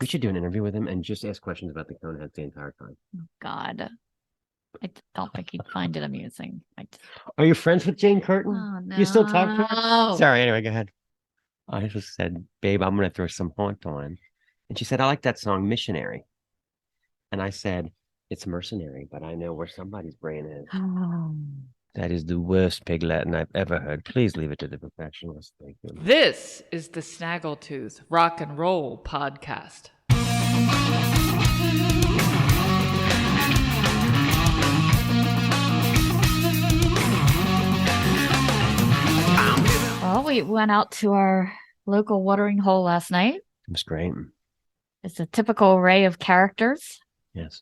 We should do an interview with him and just ask questions about the Coneheads the entire time. Oh, God. I don't think he'd find it amusing. Are you friends with Jane Curtin? Oh, no. You still talk to her? Sorry, anyway, go ahead. I just said, babe, I'm going to throw some haunt on. And she said, I like that song, Missionary. And I said, it's mercenary, but I know where somebody's brain is. That is the worst pig Latin I've ever heard. Please leave it to the professionals. Thank you. This is the Snaggletooth Rock and Roll Podcast. Well, we went out to our local watering hole last night. It was great. It's a typical array of characters. Yes.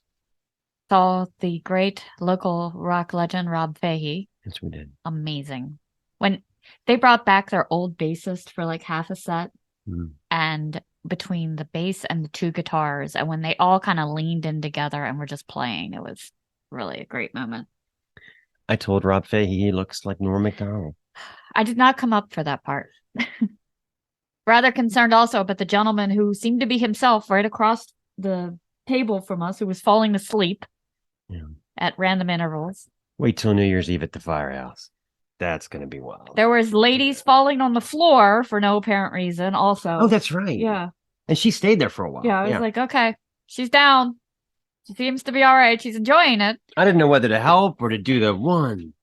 Saw the great local rock legend, Rob Fahey. Yes, we did. Amazing. When they brought back their old bassist for like half a set, and between the bass and the two guitars, and when they all kind of leaned in together and were just playing, it was really a great moment. I told Rob Fahey he looks like Norm Macdonald. I did not come up for that part. Rather concerned also about the gentleman who seemed to be himself right across the table from us, who was falling asleep at random intervals. Wait till New Year's Eve at the firehouse. That's going to be wild. There was ladies falling on the floor for no apparent reason also. Oh, that's right. Yeah. And she stayed there for a while. Yeah, I was like, okay, she's down. She seems to be all right. She's enjoying it. I didn't know whether to help or to do the 1,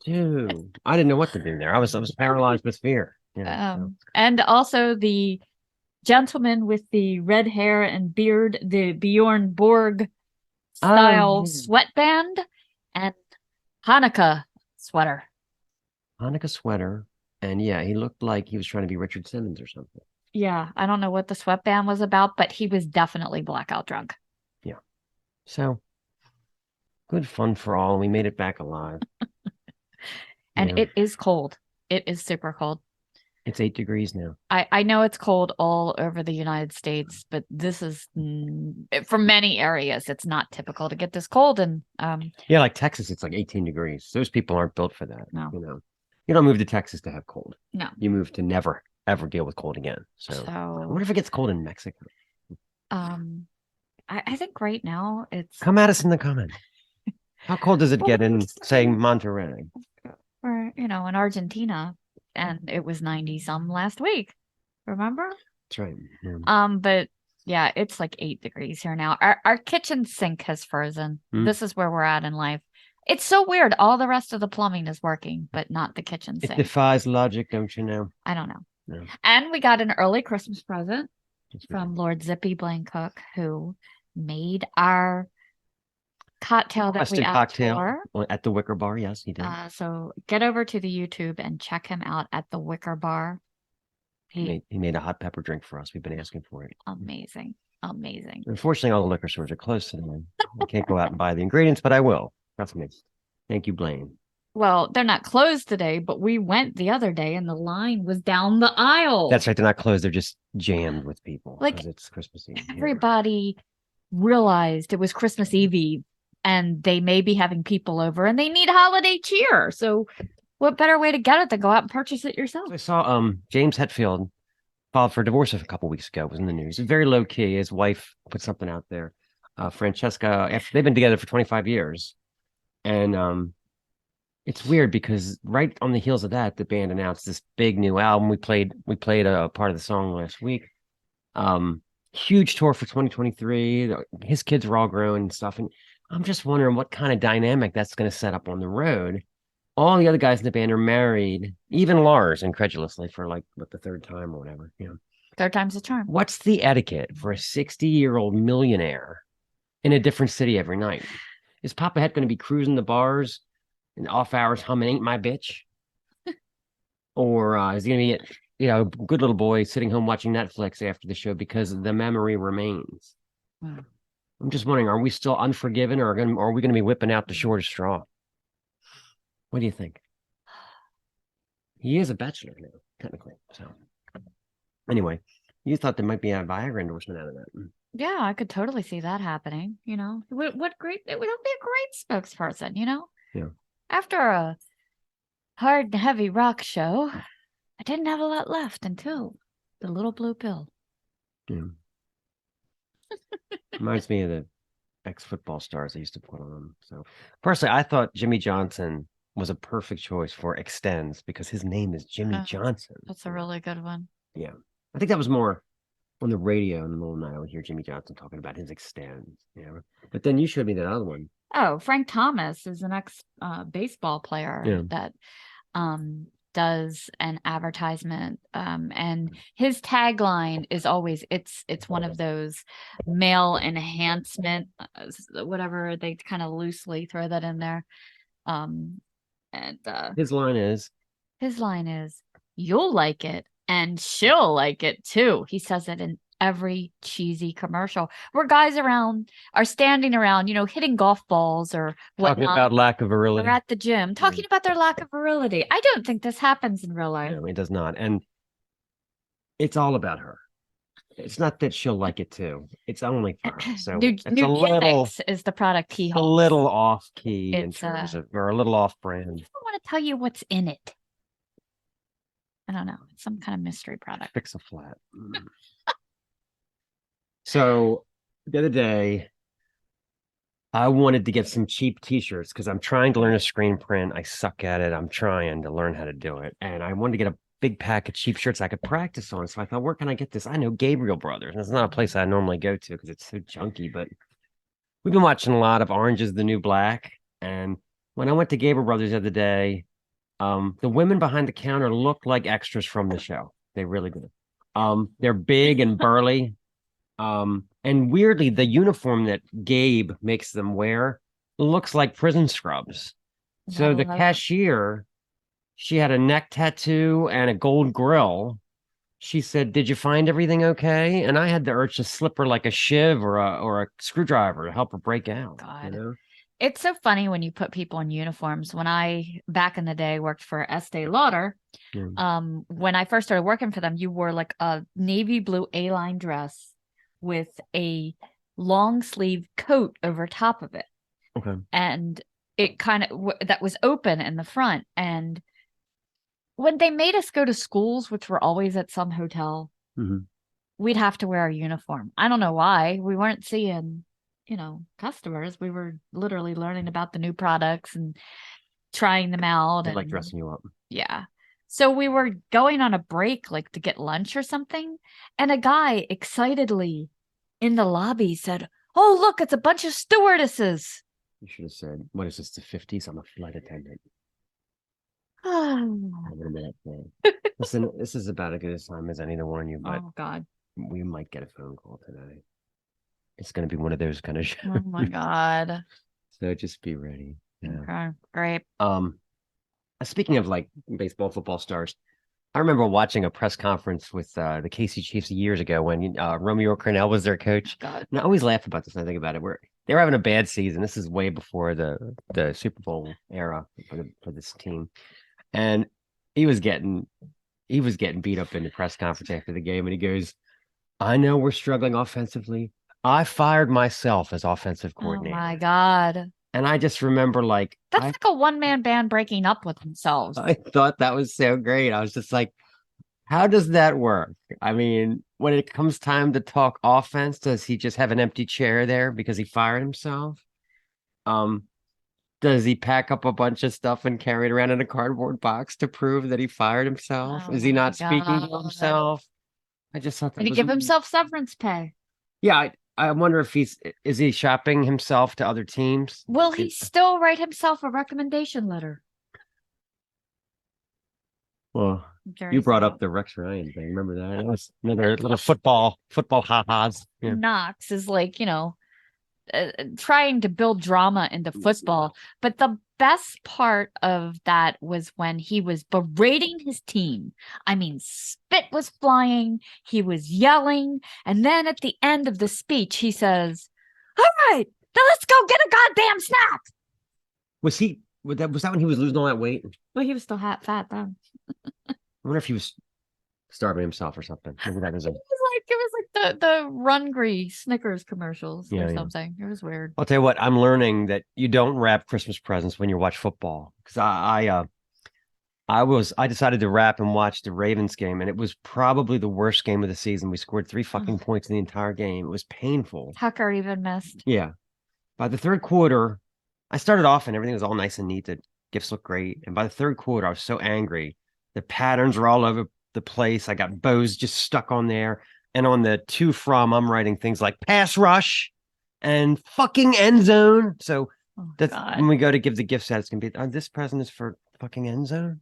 2. I didn't know what to do there. I was paralyzed with fear. And also the gentleman with the red hair and beard, the Bjorn Borg style sweatband and Hanukkah sweater. Hanukkah sweater. And yeah, he looked like he was trying to be Richard Simmons or something. Yeah, I don't know what the sweatband was about, but he was definitely blackout drunk. Yeah. So good fun for all. We made it back alive. And it is cold. It is super cold. It's 8 degrees now. I know it's cold all over the United States, but this is for many areas. It's not typical to get this cold. And yeah, like Texas, it's like 18 degrees. Those people aren't built for that. No, you don't move to Texas to have cold. No, you move to never ever deal with cold again. So I wonder if it gets cold in Mexico. I think right now it's. Come at us in the comments. How cold does it get in, say, Monterey? Or in Argentina. And it was 90-some last week. Remember? That's right. Yeah. But yeah, it's like 8 degrees here now. Our kitchen sink has frozen. This is where we're at in life. It's so weird. All the rest of the plumbing is working, but not the kitchen sink. It defies logic, don't you know? I don't know. No. And we got an early Christmas present from Lord Zippy Blaine Cook, who made our cocktail that we asked for at the Wicker Bar. Yes, he did. So get over to the YouTube and check him out at the Wicker Bar. He made a hot pepper drink for us. We've been asking for it. Amazing. Unfortunately, all the liquor stores are closed today. I can't go out and buy the ingredients, but I will. Trust me. Thank you, Blaine. Well, they're not closed today, but we went the other day and the line was down the aisle. That's right. They're not closed. They're just jammed with people. Like it's Christmas Eve. Everybody realized it was Christmas Eve. And they may be having people over and they need holiday cheer. So what better way to get it than go out and purchase it yourself? I saw James Hetfield filed for divorce a couple weeks ago. It was in the news. It's very low key. His wife put something out there. Francesca, they've been together for 25 years. And it's weird because right on the heels of that, the band announced this big new album. We played a part of the song last week. Huge tour for 2023. His kids were all grown and stuff. And I'm just wondering what kind of dynamic that's going to set up on the road. All the other guys in the band are married, even Lars, incredulously, for like the third time or whatever. Third time's a charm. What's the etiquette for a 60-year-old millionaire in a different city every night? Is Papa Het going to be cruising the bars in off hours humming "Ain't My Bitch"? Or is he going to be a good little boy sitting home watching Netflix after the show because the memory remains? Wow. I'm just wondering, are we still unforgiven or are we going to be whipping out the shortest straw? What do you think? He is a bachelor now, technically. So anyway, you thought there might be a Viagra endorsement out of that. Yeah, I could totally see that happening. What great, it would be a great spokesperson, Yeah. After a hard and heavy rock show, I didn't have a lot left until the little blue pill. Yeah. Reminds me of the ex-football stars I used to put on. So personally, I thought Jimmy Johnson was a perfect choice for Extends because his name is Jimmy Johnson. That's a really good one. Yeah. I think that was more on the radio in the middle of the night. I would hear Jimmy Johnson talking about his Extends. Yeah. But then you showed me that other one. Oh, Frank Thomas is an ex baseball player that does an advertisement. And his tagline is always it's one of those male enhancement, whatever, they kind of loosely throw that in there. And his line is you'll like it and she'll like it too. He says it in every cheesy commercial where guys are standing around, hitting golf balls or whatnot. Talking about lack of virility. They're at the gym talking about their lack of virility. I don't think this happens in real life. No, it does not. And it's all about her. It's not that she'll like it too. It's only for her. So it's a little is the product he holds. A little off key in terms of, or a little off brand. I don't want to tell you what's in it. I don't know. It's some kind of mystery product. Fix a flat. So the other day, I wanted to get some cheap t-shirts because I'm trying to learn a screen print. I suck at it. I'm trying to learn how to do it. And I wanted to get a big pack of cheap shirts I could practice on. So I thought, where can I get this? I know Gabriel Brothers. And it's not a place I normally go to because it's so junky, but we've been watching a lot of Orange is the New Black. And when I went to Gabriel Brothers the other day, the women behind the counter look like extras from the show. They really do. They're big and burly. And weirdly, the uniform that Gabe makes them wear looks like prison scrubs. So the cashier, she had a neck tattoo and a gold grill. She said, "Did you find everything okay?" And I had the urge to slip her like a shiv or a screwdriver to help her break out. God. It's so funny when you put people in uniforms. When I, back in the day, worked for Estee Lauder, when I first started working for them, you wore like a navy blue A-line dress with a long sleeve coat over top of it. Okay. And it kind of, that was open in the front. And when they made us go to schools, which were always at some hotel, we'd have to wear a uniform. I don't know why. We weren't seeing, customers. We were literally learning about the new products and trying them out. They like dressing you up. Yeah. So we were going on a break, like to get lunch or something. And a guy excitedly in the lobby said, "Oh, look, it's a bunch of stewardesses." You should have said, "What is this, the 50s? I'm a flight attendant." Listen, this is about as good a time as any to warn you, but oh God, we might get a phone call today. It's going to be one of those kind of shows. Oh my God. So just be ready. Yeah. Okay, great. Speaking of like baseball, football stars, I remember watching a press conference with the KC Chiefs years ago when Romeo Crennel was their coach. God. And I always laugh about this when I think about it. They were having a bad season. This is way before the Super Bowl era for this team. And he was getting beat up in the press conference after the game. And he goes, "I know we're struggling offensively. I fired myself as offensive coordinator." Oh my God. And I just remember like like a one-man band breaking up with themselves. I thought that was so great. I was just like, how does that work? I mean, when it comes time to talk offense, does he just have an empty chair there because he fired himself? Does he pack up a bunch of stuff and carry it around in a cardboard box to prove that he fired himself? Oh Is he not speaking to God. himself? I just thought that Did he give himself severance pay? Yeah, I wonder if is he shopping himself to other teams? Will he still write himself a recommendation letter? Well, you brought up the Rex Ryan thing. Remember that? It was another little football ha-has. Yeah. Knox is like, trying to build drama into football. But the best part of that was when he was berating his team. I mean, spit was flying. He was yelling. And then at the end of the speech, he says, "All right, now let's go get a goddamn snack." Was that when he was losing all that weight? Well, he was still fat then. I wonder if he was starving himself or something. Maybe that was it. It was like the Run-Gree Snickers commercials or something. It was weird. I'll tell you what, I'm learning that you don't wrap Christmas presents when you watch football. Because I decided to wrap and watch the Ravens game, and it was probably the worst game of the season. We scored 3 fucking points in the entire game. It was painful. Tucker even missed. Yeah. By the third quarter, I started off and everything was all nice and neat. The gifts looked great. And by the third quarter, I was so angry. The patterns were all over the place. I got bows just stuck on there. And on the to from, I'm writing things like pass rush and fucking end zone. So that's when we go to give the gift set, it's going to be, this present is for fucking end zone.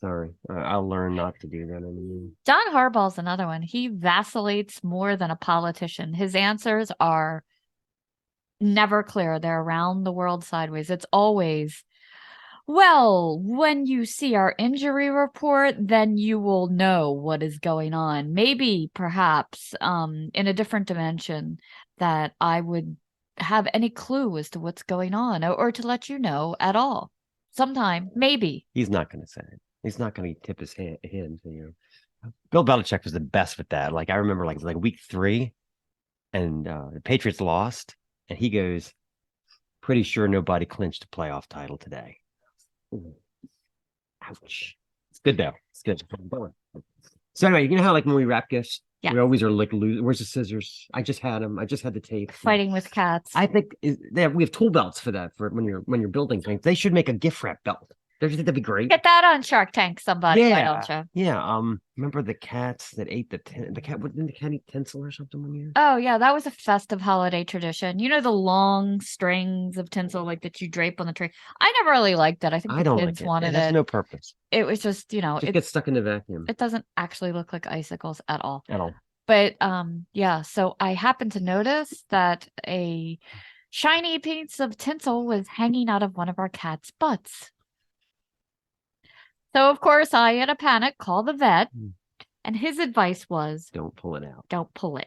Sorry, I'll learn not to do that anymore. John Harbaugh's another one. He vacillates more than a politician. His answers are never clear. They're around the world sideways. It's always, well, when you see our injury report, then you will know what is going on. Maybe, perhaps, in a different dimension, that I would have any clue as to what's going on, or to let you know at all. Sometime, maybe. He's not going to say it. He's not going to tip his hand to you. Bill Belichick was the best with that. Like I remember, like week 3, and the Patriots lost, and he goes, "Pretty sure nobody clinched a playoff title today." Ooh. Ouch! It's good though. It's good. So anyway, you know how like when we wrap gifts, we always are like, "Where's the scissors? I just had them. I just had the tape." Fighting with cats. I think we have tool belts for that. For when you're building things, they should make a gift wrap belt. Don't you think that'd be great? Get that on Shark Tank, somebody. Why don't you? Yeah. Remember the cats that ate the cat? Didn't the cat eat tinsel or something one year? Oh yeah, that was a festive holiday tradition. You know, the long strings of tinsel like that you drape on the tree. I never really liked it. I think the kids wanted it. It has no purpose. It was just, it gets stuck in the vacuum. It doesn't actually look like icicles at all. At all. But yeah, so I happened to notice that a shiny piece of tinsel was hanging out of one of our cats' butts. So, of course, I, in a panic, called the vet, and his advice was... Don't pull it out. Don't pull it.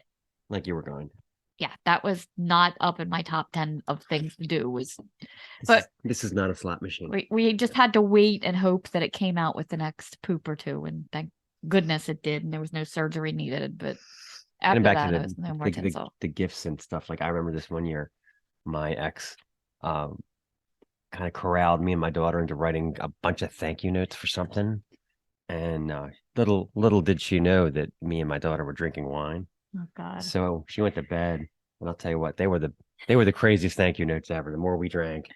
Like you were going. Yeah, that was not up in my top 10 of things to do. This is not a slot machine. We just had to wait and hope that it came out with the next poop or two, and thank goodness it did, and there was no surgery needed, but after that, it was no more tinsel. The gifts and stuff. Like, I remember this one year, my ex... kind of corralled me and my daughter into writing a bunch of thank you notes for something, and little did she know that me and my daughter were drinking wine. Oh God! So she went to bed, and I'll tell you what, they were the craziest thank you notes ever. The more we drank,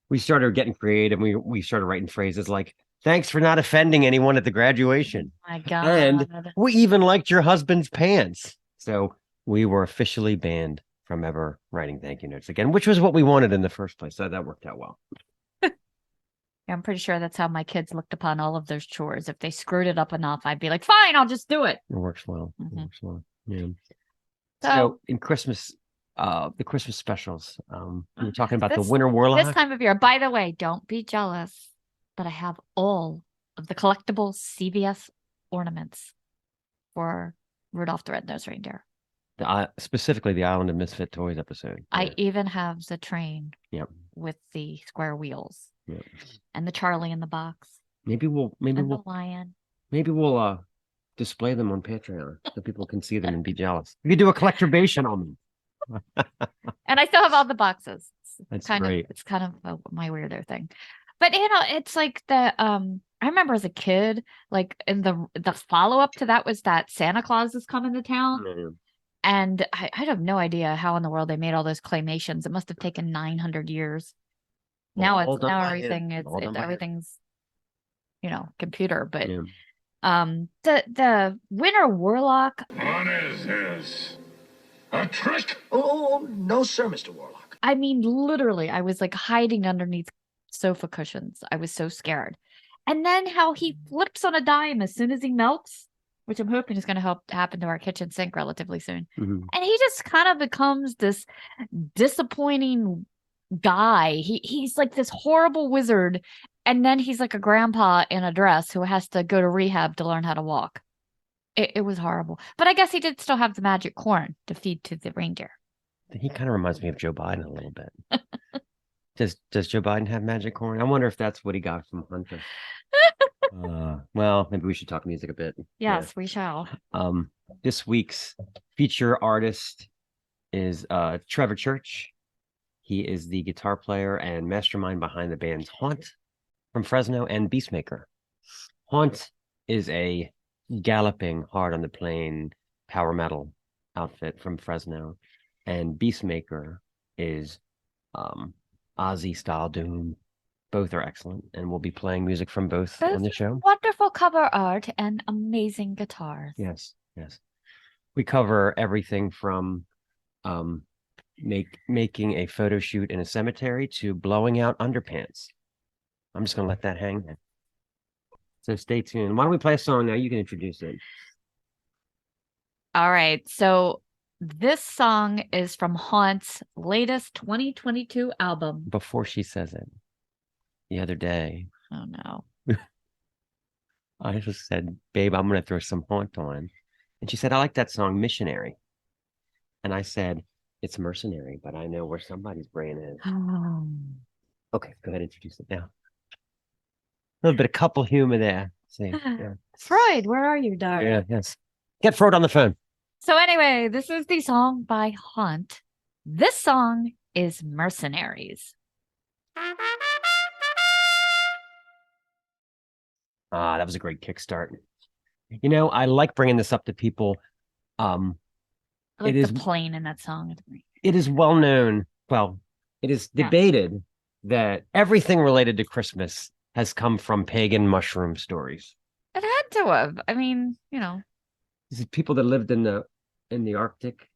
we started getting creative. We started writing phrases like, "Thanks for not offending anyone at the graduation." My God! And we even liked your husband's pants. So we were officially banned from ever writing thank you notes again, which was what we wanted in the first place. So that worked out well. I'm pretty sure that's how my kids looked upon all of those chores. If they screwed it up enough, I'd be like, fine, I'll just do it. It works well. Mm-hmm. It works well. Yeah. So in Christmas, the Christmas specials, we were talking about the Winter Warlock. This time of year, by the way, don't be jealous, but I have all of the collectible CVS ornaments for Rudolph the Red-Nosed Reindeer. Specifically the Island of Misfit Toys episode. I even have the train with the square wheels and the Charlie in the box. Maybe we'll the lion. Maybe we'll display them on Patreon so people can see them and be jealous. We could do a collectorbation on them. And I still have all the boxes. That's great. It's kind of my weirdo thing. But it's like I remember as a kid, like in the follow-up to that was that Santa Claus is coming to town. Mm-hmm. And I have no idea how in the world they made all those claymations. It must have taken 900 years. Now everything's computer. But the Winter Warlock. What is this? A trick? Oh no, sir, Mr. Warlock. I mean, literally, I was like hiding underneath sofa cushions. I was so scared. And then how he flips on a dime as soon as he melts, which I'm hoping is going to help happen to our kitchen sink relatively soon. Mm-hmm. And he just kind of becomes this disappointing guy. He's like this horrible wizard, and then he's like a grandpa in a dress who has to go to rehab to learn how to walk. It was horrible. But I guess he did still have the magic corn to feed to the reindeer. He kind of reminds me of Joe Biden a little bit. Does Joe Biden have magic corn? I wonder if that's what he got from Hunter. Well, maybe we should talk music a bit. Yes, we shall. This week's feature artist is Trevor Church. He is the guitar player and mastermind behind the bands Haunt, from Fresno, and Beastmaker. Haunt is a galloping, hard on the plain power metal outfit from Fresno, and Beastmaker is Ozzy style doom. Both are excellent, and we'll be playing music from both on the show. Wonderful cover art and amazing guitars. Yes. We cover everything from making a photo shoot in a cemetery to blowing out underpants. I'm just gonna let that hang there. So stay tuned. Why don't we play a song now? You can introduce it. All right. So this song is from Haunt's latest 2022 album. Before she says it, the other day, Oh no. I just said, babe, I'm gonna throw some Haunt on. And she said, I like that song, Missionary. And I said, it's Mercenary, but I know where somebody's brain is. Okay, go ahead and introduce it now. A little bit of couple humor there. See, yeah. Freud, where are you, darling? Yeah, yes. Get Freud on the phone. So anyway, this is the song by Haunt. This song is Mercenaries. Ah, that was a great kickstart. You know, I like bringing this up to people. I like It is- the plane in that song. It is well known. Well, it is debated that everything related to Christmas has come from pagan mushroom stories. It had to have. I mean, you know. These are people that lived in the Arctic,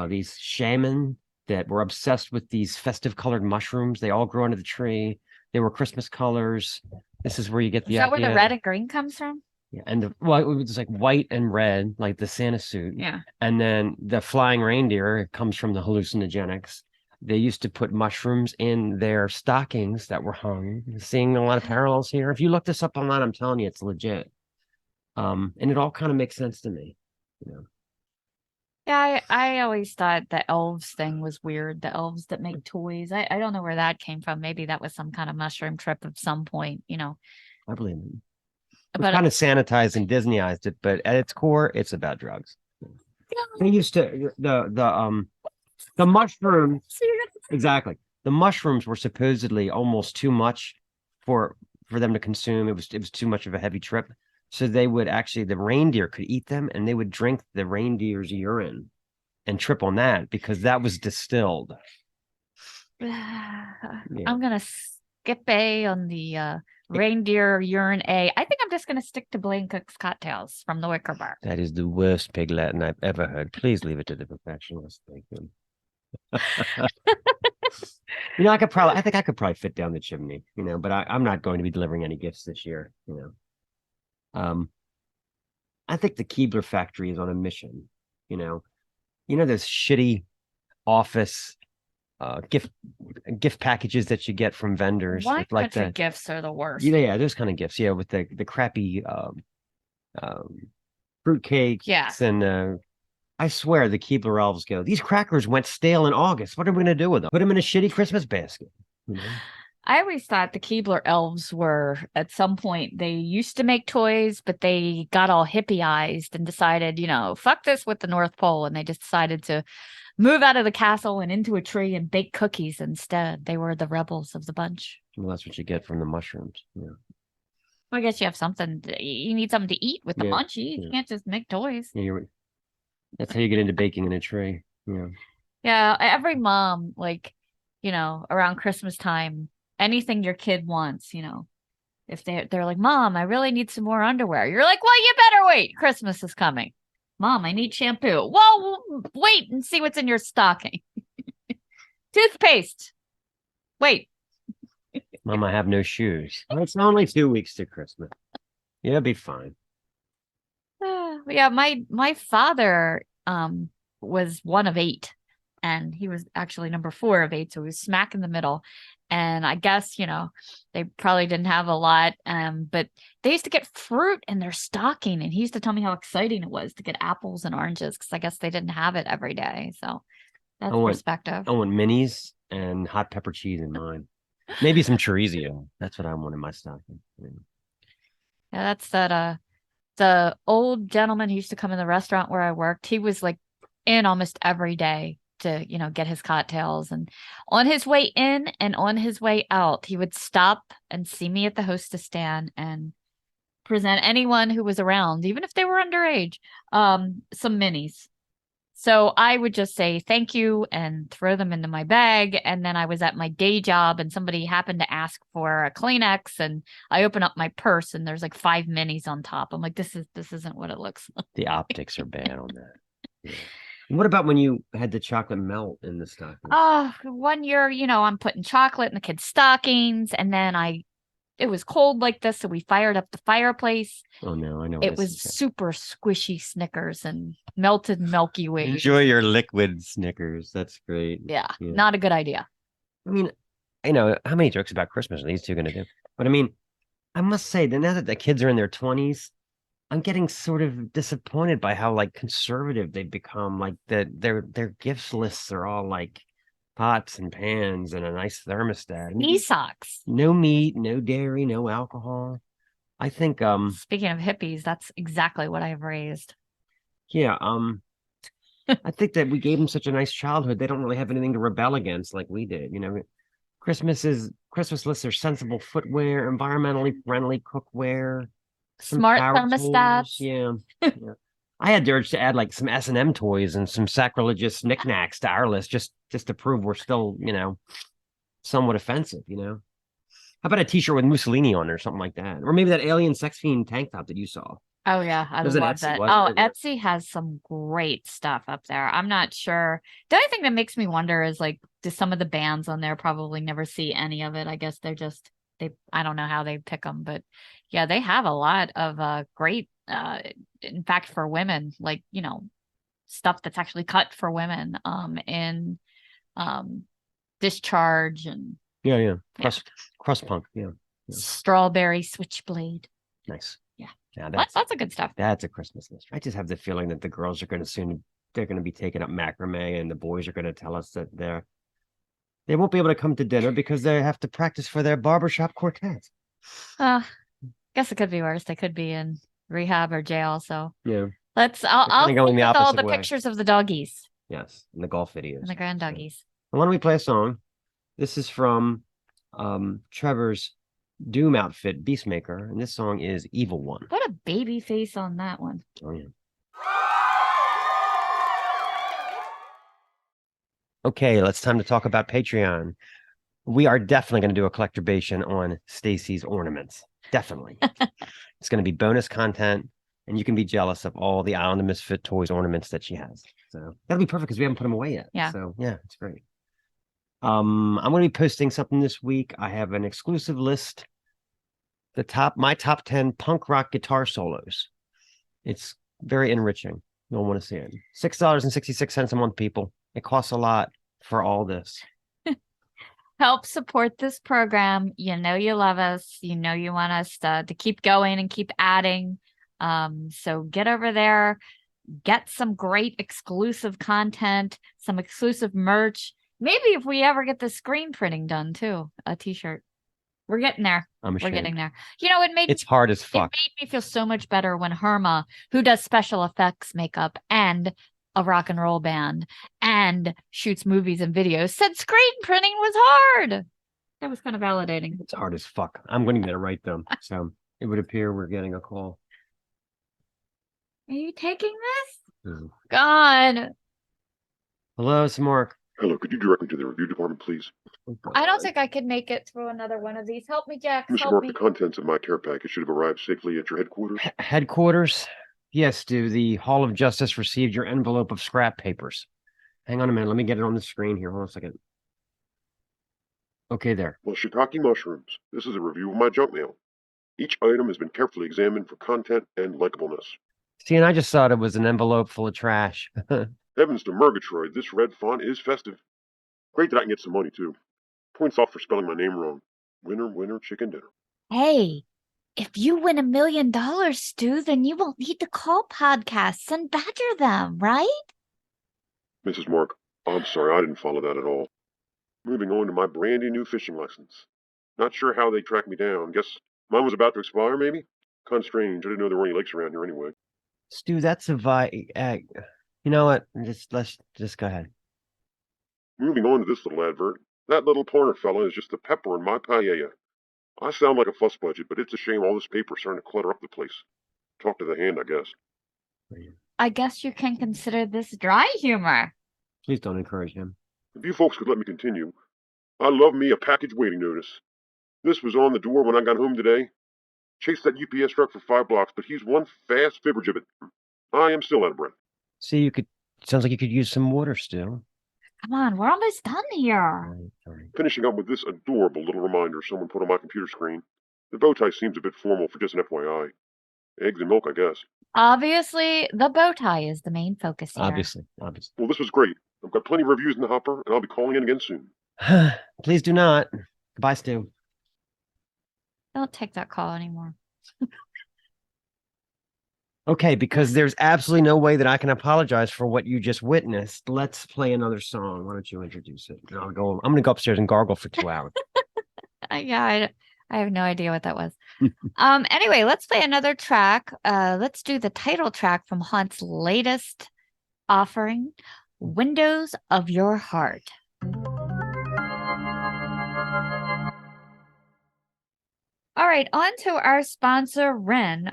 these shaman that were obsessed with these festive colored mushrooms. They all grew under the tree. They were Christmas colors. This is where you get the Is that idea. where the red and green comes from? Yeah, and it was like white and red, like the Santa suit. Yeah. And then the flying reindeer comes from the hallucinogenics. They used to put mushrooms in their stockings that were hung. Seeing a lot of parallels here. If you look this up online, I'm telling you, it's legit. And it all kind of makes sense to me, you know. Yeah, I always thought the elves thing was weird. The elves that make toys. I don't know where that came from. Maybe that was some kind of mushroom trip of some point, you know. I believe it. We But kind of sanitized and Disneyized it, but at its core, it's about drugs. They used to the mushrooms. Exactly. The mushrooms were supposedly almost too much for them to consume. It was too much of a heavy trip. So they would actually, the reindeer could eat them and they would drink the reindeer's urine and trip on that because that was distilled. I'm gonna skip A on the reindeer urine A. I think I'm just gonna stick to Blaine Cook's cocktails from the Wicker Bar. That is the worst pig Latin I've ever heard. Please leave it to the professionals. Thank you. You know, I think I could probably fit down the chimney, you know, but I'm not going to be delivering any gifts this year, you know. I think the Keebler factory is on a mission, you know. You know those shitty office gift packages that you get from vendors Why with like the gifts are the worst. yeah, those kind of gifts, yeah, with the crappy fruit cakes Yeah. and I swear the Keebler elves go, these crackers went stale in August. What are we gonna do with them? Put them in a shitty Christmas basket, you know? I always thought the Keebler elves were, at some point, they used to make toys, but they got all hippieized and decided, you know, fuck this with the North Pole. And they just decided to move out of the castle and into a tree and bake cookies instead. They were the rebels of the bunch. Well, that's what you get from the mushrooms. Yeah. Well, I guess you have something, you need something to eat with the bunch. You can't just make toys. Yeah, that's how you get into baking in a tree. Yeah. Yeah, every mom, like, you know, around Christmas time, anything your kid wants, you know, if they're like, Mom, I really need some more underwear. You're like, well, you better wait. Christmas is coming. Mom, I need shampoo. Well, wait and see what's in your stocking. Toothpaste. Wait. Mom, I have no shoes. Well, it's only 2 weeks to Christmas. Yeah, it'll be fine. Yeah, my father was one of 8, and he was actually number 4 of 8, so he was smack in the middle. And I guess, you know, they probably didn't have a lot, but they used to get fruit in their stocking, and he used to tell me how exciting it was to get apples and oranges because I guess they didn't have it every day. So that's perspective. I want minis and hot pepper cheese in mine. Maybe some chorizo. That's what I want in my stocking. Yeah, that's that. The old gentleman who used to come in the restaurant where I worked, he was like in almost every day to, get his cocktails. And on his way in and on his way out, he would stop and see me at the hostess stand and present anyone who was around, even if they were underage, some minis. So I would just say thank you and throw them into my bag. And then I was at my day job and somebody happened to ask for a Kleenex, and I open up my purse and there's like 5 minis on top. I'm like, this isn't what it looks like. The optics are bad on that. Yeah. What about when you had the chocolate melt in the stocking? Oh, one year, I'm putting chocolate in the kids' stockings, and then it was cold like this, so we fired up the fireplace. Oh no, I know. It was super squishy Snickers and melted Milky Way. Enjoy your liquid Snickers. That's great. Yeah, not a good idea. I mean, how many jokes about Christmas are these two going to do? But I mean, I must say that now that the kids are in their 20s, I'm getting sort of disappointed by how like conservative they've become. Like their gifts lists are all like pots and pans and a nice thermostat. E-socks. No meat, no dairy, no alcohol. I think speaking of hippies, that's exactly what I've raised. Yeah, I think that we gave them such a nice childhood. They don't really have anything to rebel against like we did. Christmas lists are sensible footwear, environmentally friendly cookware, smart thermostats. Yeah. I had the urge to add like some S&M toys and some sacrilegious knickknacks to our list just to prove we're still, somewhat offensive, How about a t-shirt with Mussolini on it or something like that? Or maybe that alien sex fiend tank top that you saw. Oh, yeah. I love that. Oh, Etsy has some great stuff up there. I'm not sure. The only thing that makes me wonder is like, do some of the bands on there probably never see any of it? I guess I don't know how they pick them, but yeah, they have a lot of great, in fact, for women, like, stuff that's actually cut for women in Discharge and Crust punk, yeah. Strawberry Switchblade. Nice. Yeah, that's lots of good stuff. That's a Christmas list. I just have the feeling that the girls are going to they're going to be taking up macrame, and the boys are going to tell us that they won't be able to come to dinner because they have to practice for their barbershop quartet. Guess it could be worse. They could be in rehab or jail. So yeah, I'll go with all the pictures of the doggies. Yes, and the golf videos and the grand doggies. Why don't we play a song? This is from Trevor's Doom outfit, Beastmaker, and this song is Evil One. What a baby face on that one. Oh yeah. Okay, it's time to talk about Patreon. We are definitely going to do a collector bastion on Stacey's ornaments. Definitely. It's going to be bonus content, and you can be jealous of all the Island of Misfit Toys ornaments that she has. So that'll be perfect because we haven't put them away yet. Yeah. So yeah, it's great. I'm going to be posting something this week. I have an exclusive list. My top 10 punk rock guitar solos. It's very enriching. You'll want to see it. $6.66 a month, people. It costs a lot for all this. Help support this program. You love us. You want us to keep going and keep adding. So get over there, get some great exclusive content, some exclusive merch. Maybe if we ever get the screen printing done too, a t-shirt. We're getting there. We're getting there. It's hard as fuck. It made me feel so much better when Herma, who does special effects makeup and a rock and roll band and shoots movies and videos, said screen printing was hard. That was kind of validating. It's hard as fuck. I'm going to get it right though. So it would appear we're getting a call. Are you taking this? God. Hello, it's Mark. Hello, could you direct me to the review department, please? I don't think I could make it through another one of these. Help me, Jack. Mr. Mark, the contents of my care package should have arrived safely at your headquarters. Headquarters? Yes, Stu. The Hall of Justice received your envelope of scrap papers. Hang on a minute. Let me get it on the screen here. Hold on a second. Okay, there. Well, shiitake mushrooms. This is a review of my junk mail. Each item has been carefully examined for content and likableness. See, and I just thought it was an envelope full of trash. Heavens to Murgatroyd, this red font is festive. Great that I can get some money, too. Points off for spelling my name wrong. Winner, winner, chicken dinner. Hey, if you win $1 million, Stu, then you won't need to call podcasts and badger them, right? Mrs. Mark, I'm sorry, I didn't follow that at all. Moving on to my brandy new fishing license. Not sure how they tracked me down. Guess mine was about to expire, maybe? Kind of strange. I didn't know there were any lakes around here anyway. Stu, that's a you know what? Let's just go ahead. Moving on to this little advert. That little pointer fella is just a pepper in my paella. I sound like a fuss budget, but it's a shame all this paper's starting to clutter up the place. Talk to the hand, I guess. I guess you can consider this dry humor. Please don't encourage him. If you folks could let me continue. I love me a package waiting notice. This was on the door when I got home today. Chased that UPS truck for 5 blocks, but he's one fast fibbergibbet. I am still out of breath. See, sounds like you could use some water still. Come on, we're almost done here. All right. Finishing up with this adorable little reminder someone put on my computer screen. The bow tie seems a bit formal for just an FYI. Eggs and milk, I guess. Obviously, the bow tie is the main focus here. Obviously. Well, this was great. I've got plenty of reviews in the hopper, and I'll be calling in again soon. Please do not. Goodbye, Stu. Don't take that call anymore. Okay, because there's absolutely no way that I can apologize for what you just witnessed. Let's play another song. Why don't you introduce it? And I'm going to go upstairs and gargle for 2 hours. Yeah, I have no idea what that was. Anyway, let's play another track. Let's do the title track from Haunt's latest offering, Windows of Your Heart. All right, on to our sponsor, Ren.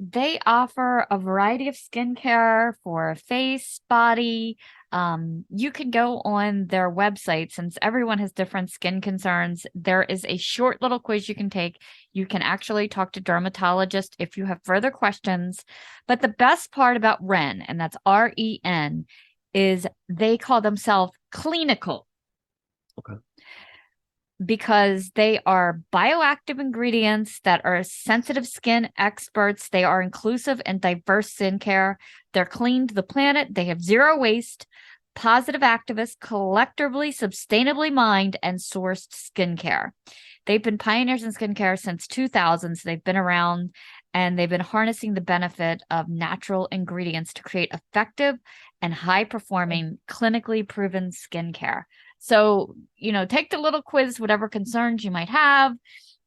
They offer a variety of skincare for face, body. You can go on their website since everyone has different skin concerns. There is a short little quiz you can take. You can actually talk to dermatologist if you have further questions. But the best part about Ren, and that's REN, is they call themselves clinical. Okay. Because they are bioactive ingredients that are sensitive skin experts. They are inclusive and diverse skincare. They're clean to the planet. They have zero waste, positive activists, collectively, sustainably mined and sourced skincare. They've been pioneers in skincare since 2000. So they've been around and they've been harnessing the benefit of natural ingredients to create effective and high-performing, clinically proven skincare. So, take the little quiz, whatever concerns you might have.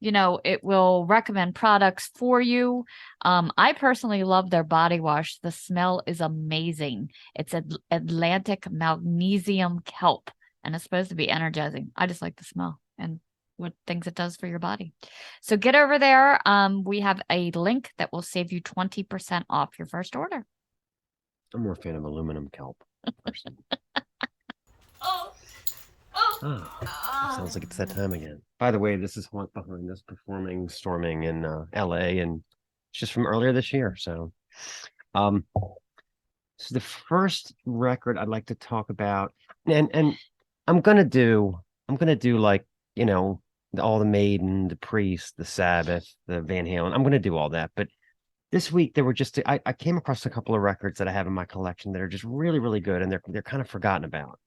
It will recommend products for you. I personally love their body wash. The smell is amazing. It's Atlantic magnesium kelp, and it's supposed to be energizing. I just like the smell and what things it does for your body. So get over there. We have a link that will save you 20% off your first order. I'm more a fan of aluminum kelp. Sounds like it's that time again. By the way, this is Haunt Behind Us performing Storming in LA, and it's just from earlier this year. So this is the first record I'd like to talk about. And I'm gonna do like, all the Maiden, the Priest, the Sabbath, the Van Halen. I'm gonna do all that. But this week there were just I came across a couple of records that I have in my collection that are just really, really good, and they're kind of forgotten about.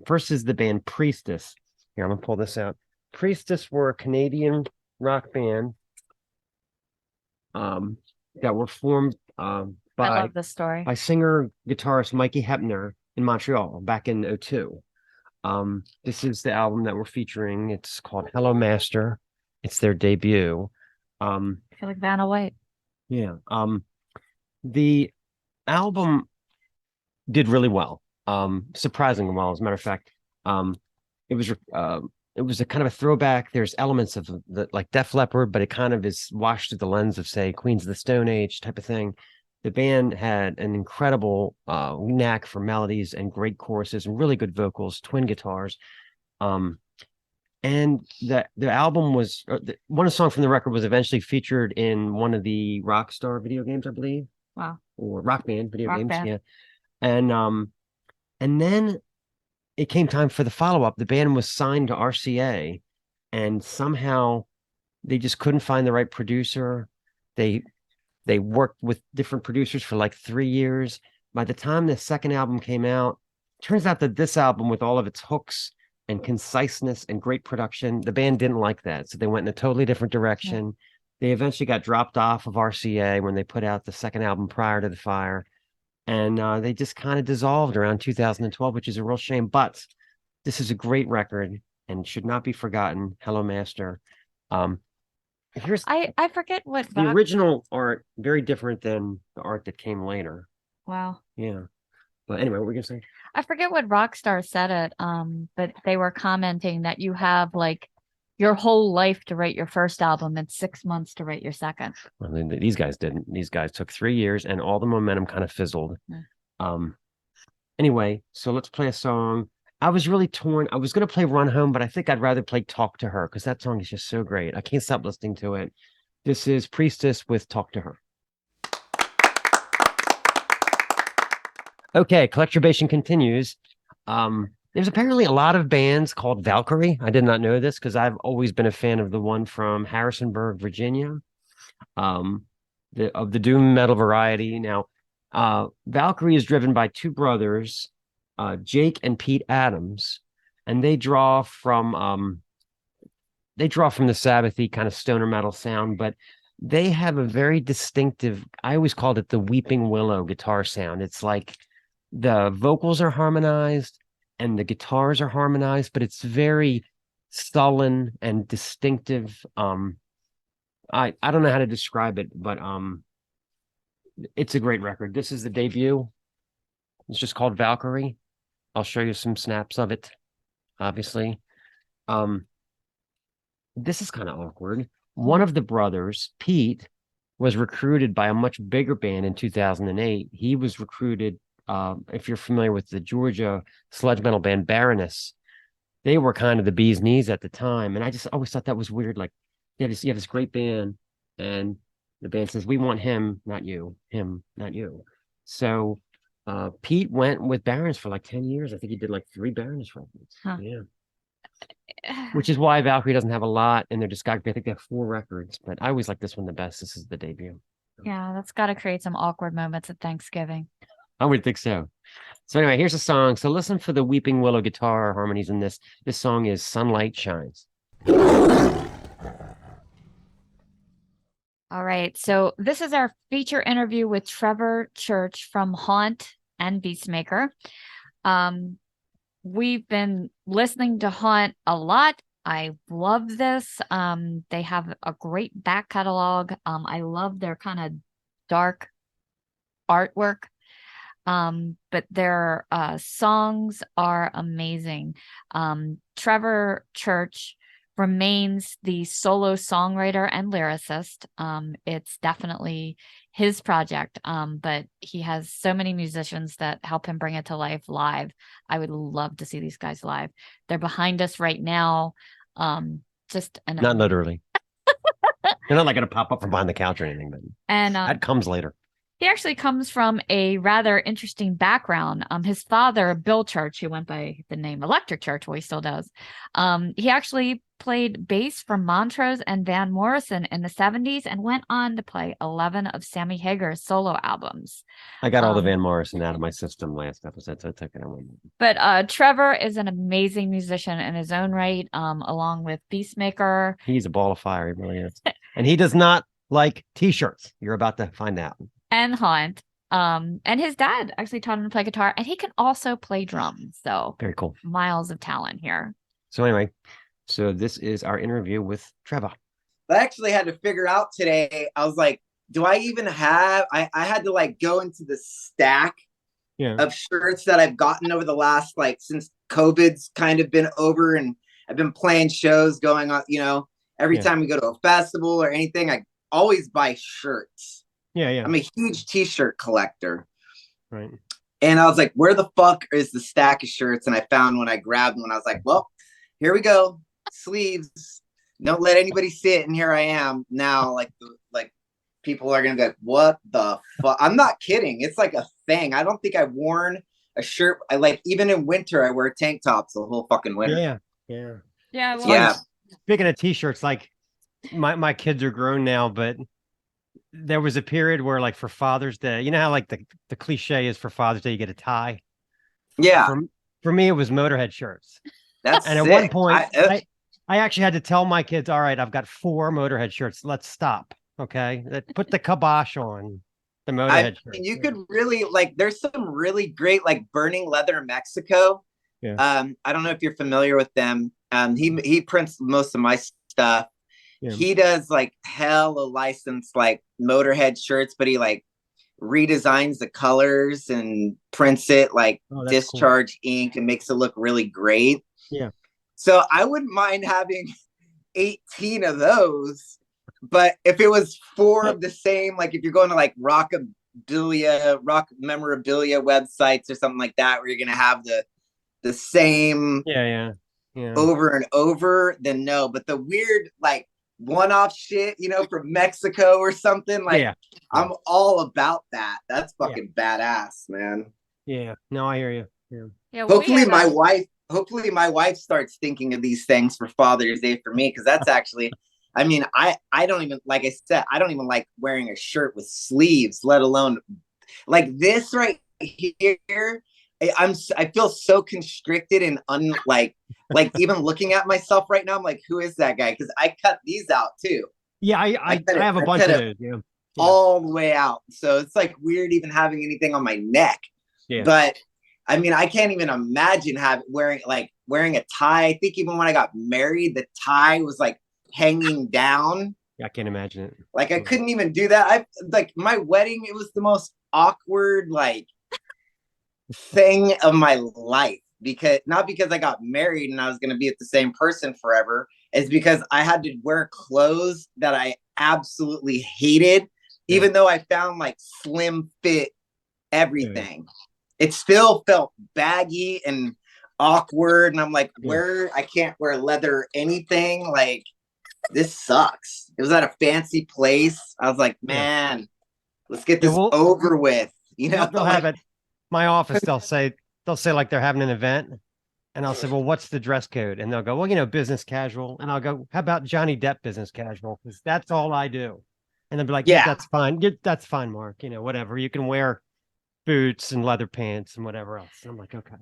First is the band Priestess. Here, I'm gonna pull this out. Priestess were a Canadian rock band that were formed I love this story. by singer guitarist Mikey Hepner in Montreal back in 2002. This is the album that we're featuring. It's called Hello Master. It's their debut. I feel like Vanna White. Yeah. The album did really well. Surprisingly well, as a matter of fact. It was a kind of a throwback. There's elements of the like Def Leppard, but it kind of is washed through the lens of, say, Queens of the Stone Age type of thing. The band had an incredible knack for melodies and great choruses and really good vocals, twin guitars. And the album was one song from the record was eventually featured in one of the Rockstar video games, I believe. Wow. Or Rock Band video Rock games, Band. yeah. And then it came time for the follow-up. The band was signed to RCA, and somehow they just couldn't find the right producer. They worked with different producers for like 3 years. By the time the second album came out, turns out that this album, with all of its hooks and conciseness and great production, the band didn't like that. So they went in a totally different direction. Yeah. They eventually got dropped off of RCA when they put out the second album Prior to the Fire. And they just kind of dissolved around 2012, which is a real shame. But this is a great record and should not be forgotten. Hello, Master. Here's I forget what the original art, very different than the art that came later. Wow. Yeah. But anyway, what were we gonna say? I forget what Rockstar said it, but they were commenting that you have like your whole life to write your first album and 6 months to write your second. Well, these guys didn't. These guys took 3 years, and all the momentum kind of fizzled. Anyway, so let's play a song. I was really torn. I was going to play Run Home, but I think I'd rather play Talk to Her because that song is just so great. I can't stop listening to it. This is Priestess with Talk to Her. Okay, Collecturbation continues. There's apparently a lot of bands called Valkyrie. I did not know this because I've always been a fan of the one from Harrisonburg, Virginia, of the doom metal variety. Now, Valkyrie is driven by two brothers, Jake and Pete Adams, and they draw from the Sabbathy kind of stoner metal sound, but they have a very distinctive, I always called it the Weeping Willow guitar sound. It's like the vocals are harmonized and the guitars are harmonized, but it's very sullen and distinctive. I don't know how to describe it, but it's a great record. This is the debut. It's just called Valkyrie. I'll show you some snaps of it, obviously. This is kind of awkward. One of the brothers, Pete, was recruited by a much bigger band in 2008. He was recruited, if you're familiar with the Georgia sludge metal band Baroness, they were kind of the bee's knees at the time. And I just always thought that was weird. Like, you have this great band, and the band says, we want him, not you. Him, not you. So Pete went with Baroness for like 10 years. I think he did like 3 Baroness records. Huh. Yeah. Which is why Valkyrie doesn't have a lot in their discography. I think they have 4 records, but I always like this one the best. This is the debut. Yeah, that's got to create some awkward moments at Thanksgiving. I would think so. So anyway, here's a song. So listen for the Weeping Willow guitar harmonies in this. This song is Sunlight Shines. All right. So this is our feature interview with Trevor Church from Haunt and Beastmaker. We've been listening to Haunt a lot. I love this. They have a great back catalog. I love their kind of dark artwork. But their songs are amazing. Trevor Church remains the solo songwriter and lyricist. It's definitely his project, but he has so many musicians that help him bring it to life live. I would love to see these guys live. They're behind us right now. Not literally. They're not like going to pop up from behind the couch or anything, but that comes later. He actually comes from a rather interesting background. His father, Bill Church, who went by the name Electric Church, well, he still does. He actually played bass for Montrose and Van Morrison in the 70s and went on to play 11 of Sammy Hagar's solo albums. I got all the Van Morrison out of my system last episode, so I took it away. But Trevor is an amazing musician in his own right, along with Beastmaker. He's a ball of fire, he really is. And he does not like T-shirts. You're about to find out. And Haunt. And his dad actually taught him to play guitar, and he can also play drums. So very cool. Miles of talent here. So anyway, so this is our interview with Trevor. I actually had to figure out today. I was like, do I even have, I had to like go into the stack of shirts that I've gotten over the last, like, since COVID's kind of been over and I've been playing shows going on, every time we go to a festival or anything, I always buy shirts. Yeah. I'm a huge t-shirt collector. Right. And I was like, where the fuck is the stack of shirts? And I found one, I grabbed one. I was like, well, here we go. Sleeves. Don't let anybody see it. And here I am now. Like people are going to be like, what the fuck? I'm not kidding. It's like a thing. I don't think I've worn a shirt. I like, even in winter, I wear tank tops the whole fucking winter. Yeah. Speaking of t-shirts, like my kids are grown now, but there was a period where, like, for Father's Day, you know how like the cliche is for Father's Day you get a tie. Yeah. For me, it was Motorhead shirts. That's and sick. At one point, I actually had to tell my kids, all right, I've got 4 Motorhead shirts. Let's stop. Okay, put the kibosh on the Motorhead shirt. You could really, like, there's some really great, like, Burning Leather Mexico. Yeah. I don't know if you're familiar with them. He prints most of my stuff. Yeah. He does like hella licensed like Motorhead shirts, but he like redesigns the colors and prints it like discharge ink and makes it look really great. Yeah. So I wouldn't mind having 18 of those, but if it was 4 of the same, like if you're going to like rock memorabilia websites or something like that, where you're gonna have the same over and over, then no. But the weird like one-off shit, you know, from Mexico or something, like I'm all about that. That's fucking badass, man. Yeah. No, I hear you. Yeah, hopefully my wife starts thinking of these things for Father's Day for me, because that's actually, I mean, I don't even, like I said, I don't even like wearing a shirt with sleeves, let alone like this right here. I feel so constricted and like even looking at myself right now, I'm like, who is that guy? Because I cut these out too. Yeah, I have a bunch of those. Yeah. All the way out. So it's like weird even having anything on my neck. Yeah. But I mean, I can't even imagine wearing a tie. I think even when I got married, the tie was like hanging down. Yeah, I can't imagine it. Like I couldn't even do that. Like my wedding, it was the most awkward like thing of my life, not because I got married and I was going to be with the same person forever, is because I had to wear clothes that I absolutely hated, even though I found like slim fit everything. It still felt baggy and awkward, and I'm like, I can't wear leather anything. Like, this sucks. It was at a fancy place. I was like, man, let's get this over with. You know, they'll have it. My office, they'll say like they're having an event, and I'll say, well, what's the dress code? And they'll go, well, you know, business casual. And I'll go, how about Johnny Depp business casual? Because that's all I do. And they'll be like, yeah, that's fine. That's fine, Mark. You know, whatever. You can wear boots and leather pants and whatever else. And I'm like, okay.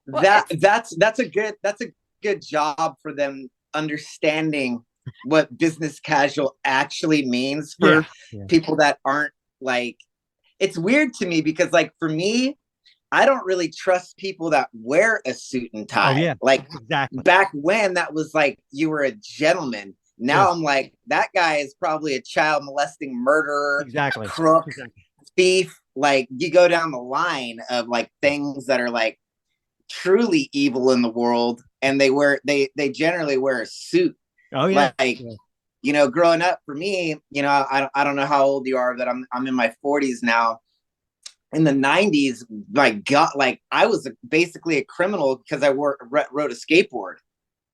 That's a good job for them understanding what business casual actually means for people that aren't like. It's weird to me because, like, for me, I don't really trust people that wear a suit and tie. Oh, yeah, like exactly. Back when that was like you were a gentleman. Now I'm like, that guy is probably a child molesting murderer, crook, thief. Like, you go down the line of like things that are like truly evil in the world, and they generally wear a suit. Oh yeah. Like, you know, growing up for me, you know, I don't know how old you are, but I'm in my 40s now. In the 90s, my God, like I was basically a criminal because I rode a skateboard.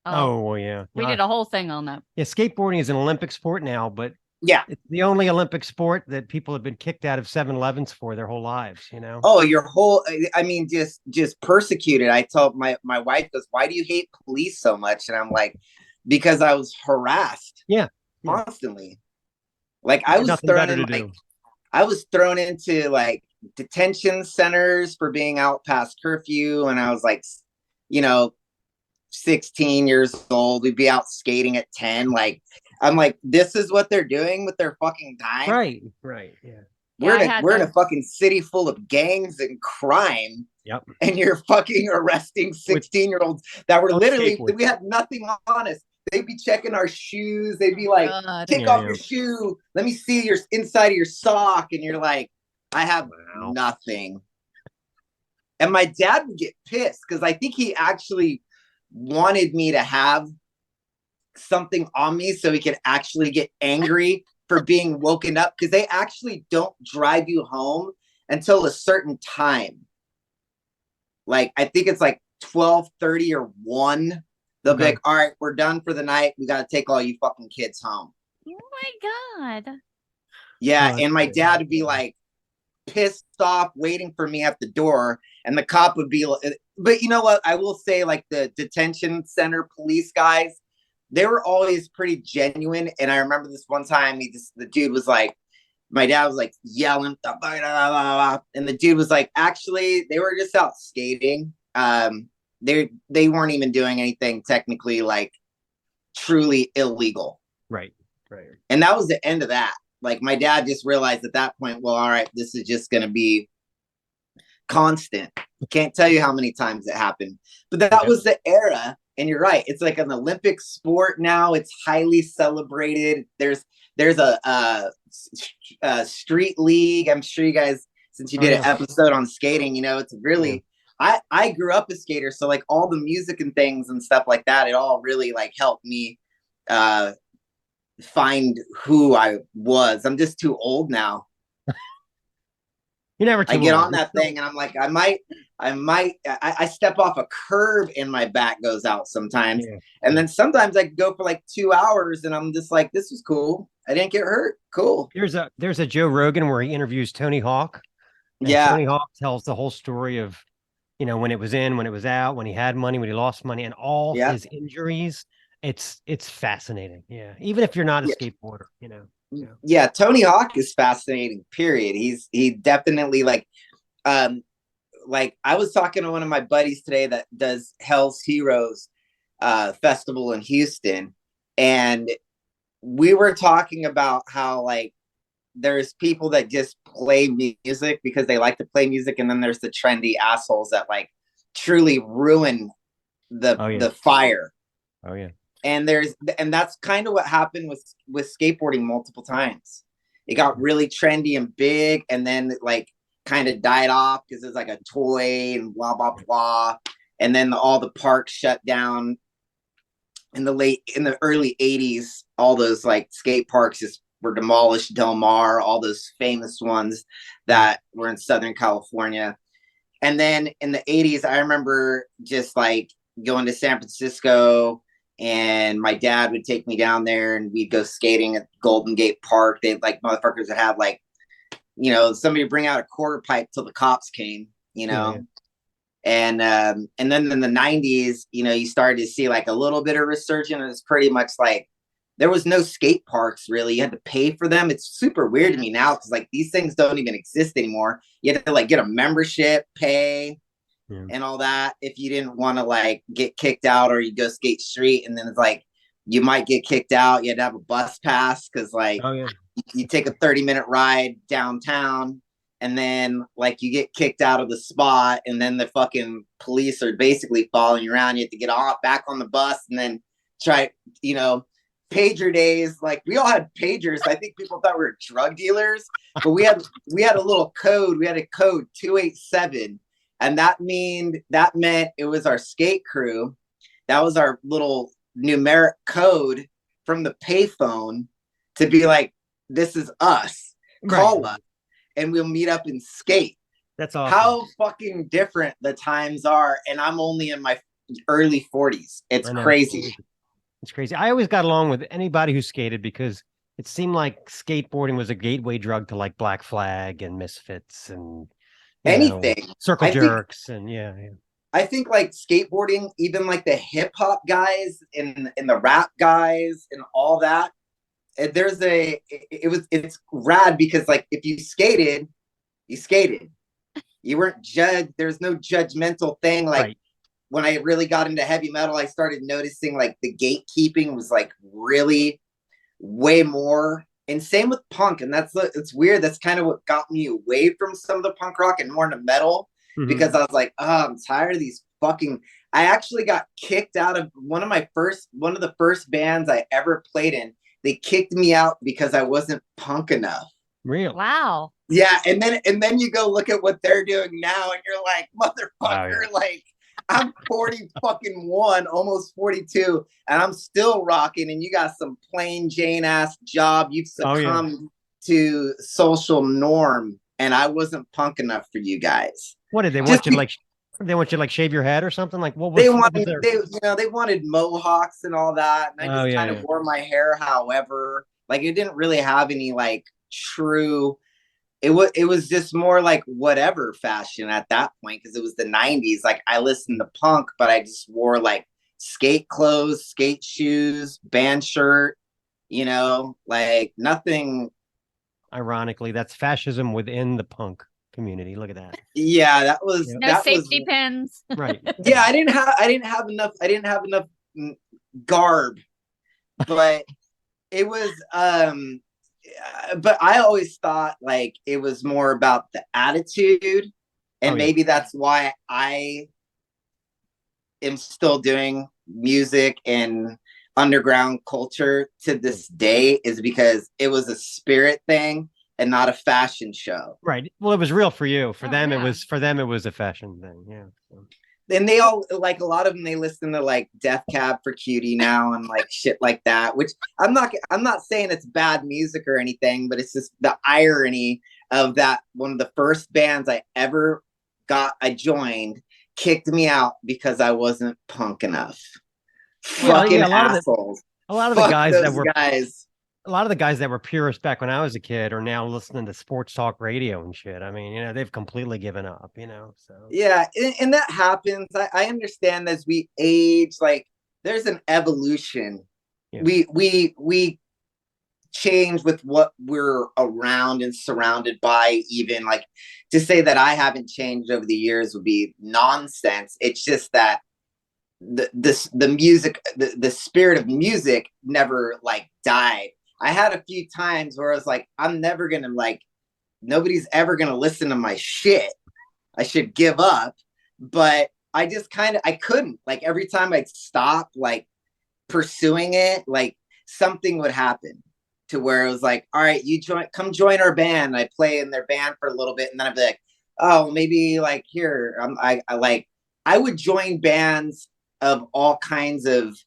Oh yeah. We did a whole thing on that. Yeah, skateboarding is an Olympic sport now, but it's the only Olympic sport that people have been kicked out of 7-Elevens for their whole lives, you know? Oh, I mean, just persecuted. I told my wife goes, why do you hate police so much? And I'm like, because I was harassed. Constantly. Like I was thrown into like detention centers for being out past curfew. And I was like, you know, 16 years old. We'd be out skating at 10. Like, I'm like, this is what they're doing with their fucking time. Right. Yeah. We're in a fucking city full of gangs and crime. Yep. And you're fucking arresting 16-year-olds that were literally, we had nothing on us. They'd be checking our shoes. They'd be like, kick off your shoe. Let me see your inside of your sock. And you're like, I have nothing. And my dad would get pissed because I think he actually wanted me to have something on me so he could actually get angry for being woken up, because they actually don't drive you home until a certain time. Like, I think it's like 12:30 or 1. They'll be like, all right, we're done for the night. We got to take all you fucking kids home. Oh my God. Yeah. And my dad would be like pissed off waiting for me at the door. And the cop would be like, but you know what? I will say, like, the detention center police guys, they were always pretty genuine. And I remember this one time, the dude was like, my dad was like yelling, and the dude was like, actually, they were just out skating. They weren't even doing anything technically like truly illegal. Right. And that was the end of that. Like, my dad just realized at that point, well, all right, this is just going to be constant. Can't tell you how many times it happened, but that was the era. And you're right. It's like an Olympic sport now. It's highly celebrated. There's a street league. I'm sure you guys since you did an episode on skating, you know, it's really, I grew up a skater. So like all the music and things and stuff like that, it all really like helped me find who I was. I'm just too old now. You're never too I get old. on that thing and I'm like, I step off a curb and my back goes out sometimes. Yeah. And then sometimes I go for like 2 hours and I'm just like, this was cool. I didn't get hurt. Cool. There's a Joe Rogan where he interviews Tony Hawk. Yeah. Tony Hawk tells the whole story of, you know, when it was in, when it was out, when he had money, when he lost money, and all his injuries. It's fascinating. Yeah. Even if you're not a skateboarder, you know. Yeah, Tony Hawk is fascinating, period. He definitely like I was talking to one of my buddies today that does Hell's Heroes festival in Houston, and we were talking about how like there's people that just play music because they like to play music, and then there's the trendy assholes that like truly ruin the fire. Oh yeah. And that's kind of what happened with skateboarding multiple times. It got really trendy and big, and then like kind of died off because it's like a toy and blah blah blah. And then all the parks shut down in the early 80s. All those like skate parks just were demolished. Del Mar, all those famous ones that were in Southern California. And then in the 80s, I remember just like going to San Francisco. And my dad would take me down there and we'd go skating at Golden Gate Park. They'd like motherfuckers that have like, you know, somebody bring out a quarter pipe till the cops came, you know. Yeah. And then in the 90s, you know, you started to see like a little bit of resurgence. It was pretty much like there was no skate parks really. You had to pay for them. It's super weird to me now because like these things don't even exist anymore. You had to like get a membership, pay. Yeah. And all that if you didn't want to like get kicked out or you go skate street, and then it's like you might get kicked out. You had to have a bus pass because like you take a 30-minute ride downtown and then like you get kicked out of the spot and then the fucking police are basically following you around. You have to get back on the bus and then try, you know, pager days. Like we all had pagers. I think people thought we were drug dealers, but we had a little code. We had a code 287. And that meant it was our skate crew. That was our little numeric code from the payphone to be like, this is us. Call us and we'll meet up and skate. That's awesome. How fucking different the times are. And I'm only in my early 40s. It's crazy. It's crazy. I always got along with anybody who skated because it seemed like skateboarding was a gateway drug to like Black Flag and Misfits and anything, circle jerks, and I think like skateboarding, even like the hip hop guys and the rap guys and all that. It's rad because like if you skated, you skated. You weren't judged. There's no judgmental thing. Like when I really got into heavy metal, I started noticing like the gatekeeping was like really way more. And same with punk. And it's weird. That's kind of what got me away from some of the punk rock and more into metal, because I was like, oh, I'm tired of these fucking. I actually got kicked out of one of the first bands I ever played in. They kicked me out because I wasn't punk enough. Real. Wow. Yeah. And then you go look at what they're doing now and you're like, motherfucker, like I'm 41, almost 42, and I'm still rocking. And you got some plain Jane ass job. You've succumbed to social norm, and I wasn't punk enough for you guys. What did they want you to like? They want you to like shave your head or something? Like what was they wanted mohawks and all that, and I just kind of wore my hair. However, like it didn't really have any like true. It was just more like whatever fashion at that point because it was the 90s. Like I listened to punk, but I just wore like skate clothes, skate shoes, band shirt, you know, like nothing. Ironically, that's fascism within the punk community. Look at that. Yeah, that was safety pins. Right. Yeah, I didn't have enough garb, but it was but I always thought like it was more about the attitude, and maybe that's why I am still doing music and underground culture to this day, is because it was a spirit thing and not a fashion show. Right. Well, it was real for you. For Oh, them, yeah. it was a fashion thing. Yeah. So. And they all, like, a lot of them, they listen to like Death Cab for Cutie now and like shit like that, which I'm not saying it's bad music or anything, but it's just the irony of that. One of the first bands I joined kicked me out because I wasn't punk enough. Well, Fucking yeah, assholes. a lot of Fuck the guys those that were guys. a lot of the guys that were purists back when I was a kid are now listening to sports talk radio and shit. I mean, they've completely given up, so. Yeah, and that happens. I understand as we age, like there's an evolution. Yeah. We change with what we're around and surrounded by. Even like to say that I haven't changed over the years would be nonsense. It's just that the music, the spirit of music never like died. I had a few times where I was like, I'm never gonna like, nobody's ever gonna listen to my shit. I should give up. But I just I couldn't. Like every time I'd stop like pursuing it, like something would happen to where it was like, all right, come join our band. I play in their band for a little bit, and then I'd be like, oh, maybe like here. I would join bands of all kinds of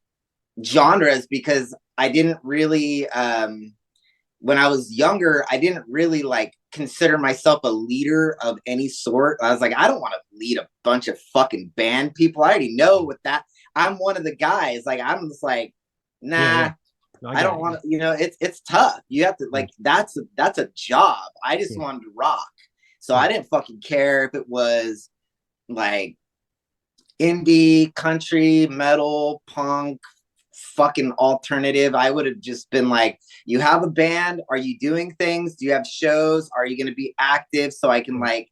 genres because I didn't really when I was younger, I didn't really like consider myself a leader of any sort. I was like, I don't want to lead a bunch of fucking band people. I already know what that. I'm one of the guys. Like I'm just like, nah, Yeah. No, I don't want to. It's tough. You have to like that's a job. I just wanted to rock, so I didn't fucking care if it was like indie, country, metal, punk, fucking alternative. I would have just been like, you have a band, are you doing things, do you have shows, are you going to be active, so I can like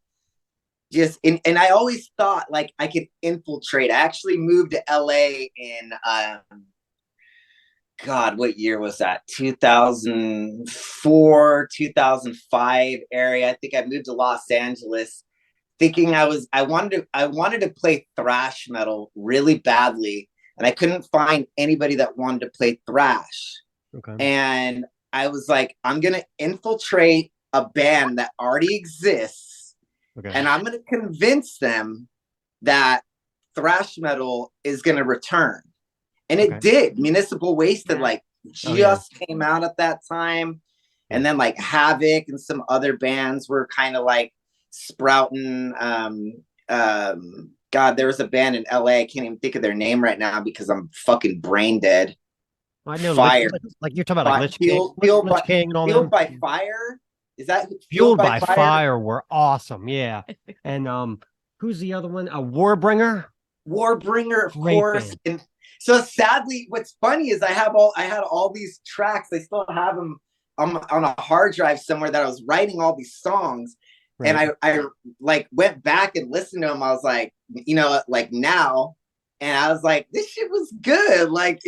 just and I always thought like I could infiltrate. I actually moved to LA in God, what year was that? 2004, 2005 area. I think I moved to Los Angeles thinking I wanted to play thrash metal really badly, and I couldn't find anybody that wanted to play thrash. Okay. And I was like, I'm gonna infiltrate a band that already exists, and I'm gonna convince them that thrash metal is gonna return. And it did. Municipal Wasted like just came out at that time, and then like Havoc and some other bands were kind of like sprouting. God, there was a band in LA. I can't even think of their name right now because I'm fucking brain dead. I know. Fire. Like you're talking about like Lich King and all that. Fueled by Fire. Is that Fueled by Fire were awesome. Yeah. And who's the other one? Warbringer. Warbringer, of Great course. band. And so sadly, what's funny is I had all these tracks. I still have them on a hard drive somewhere that I was writing all these songs. Right. And I like went back and listened to them. I was like, like now, and I was like, this shit was good. Like,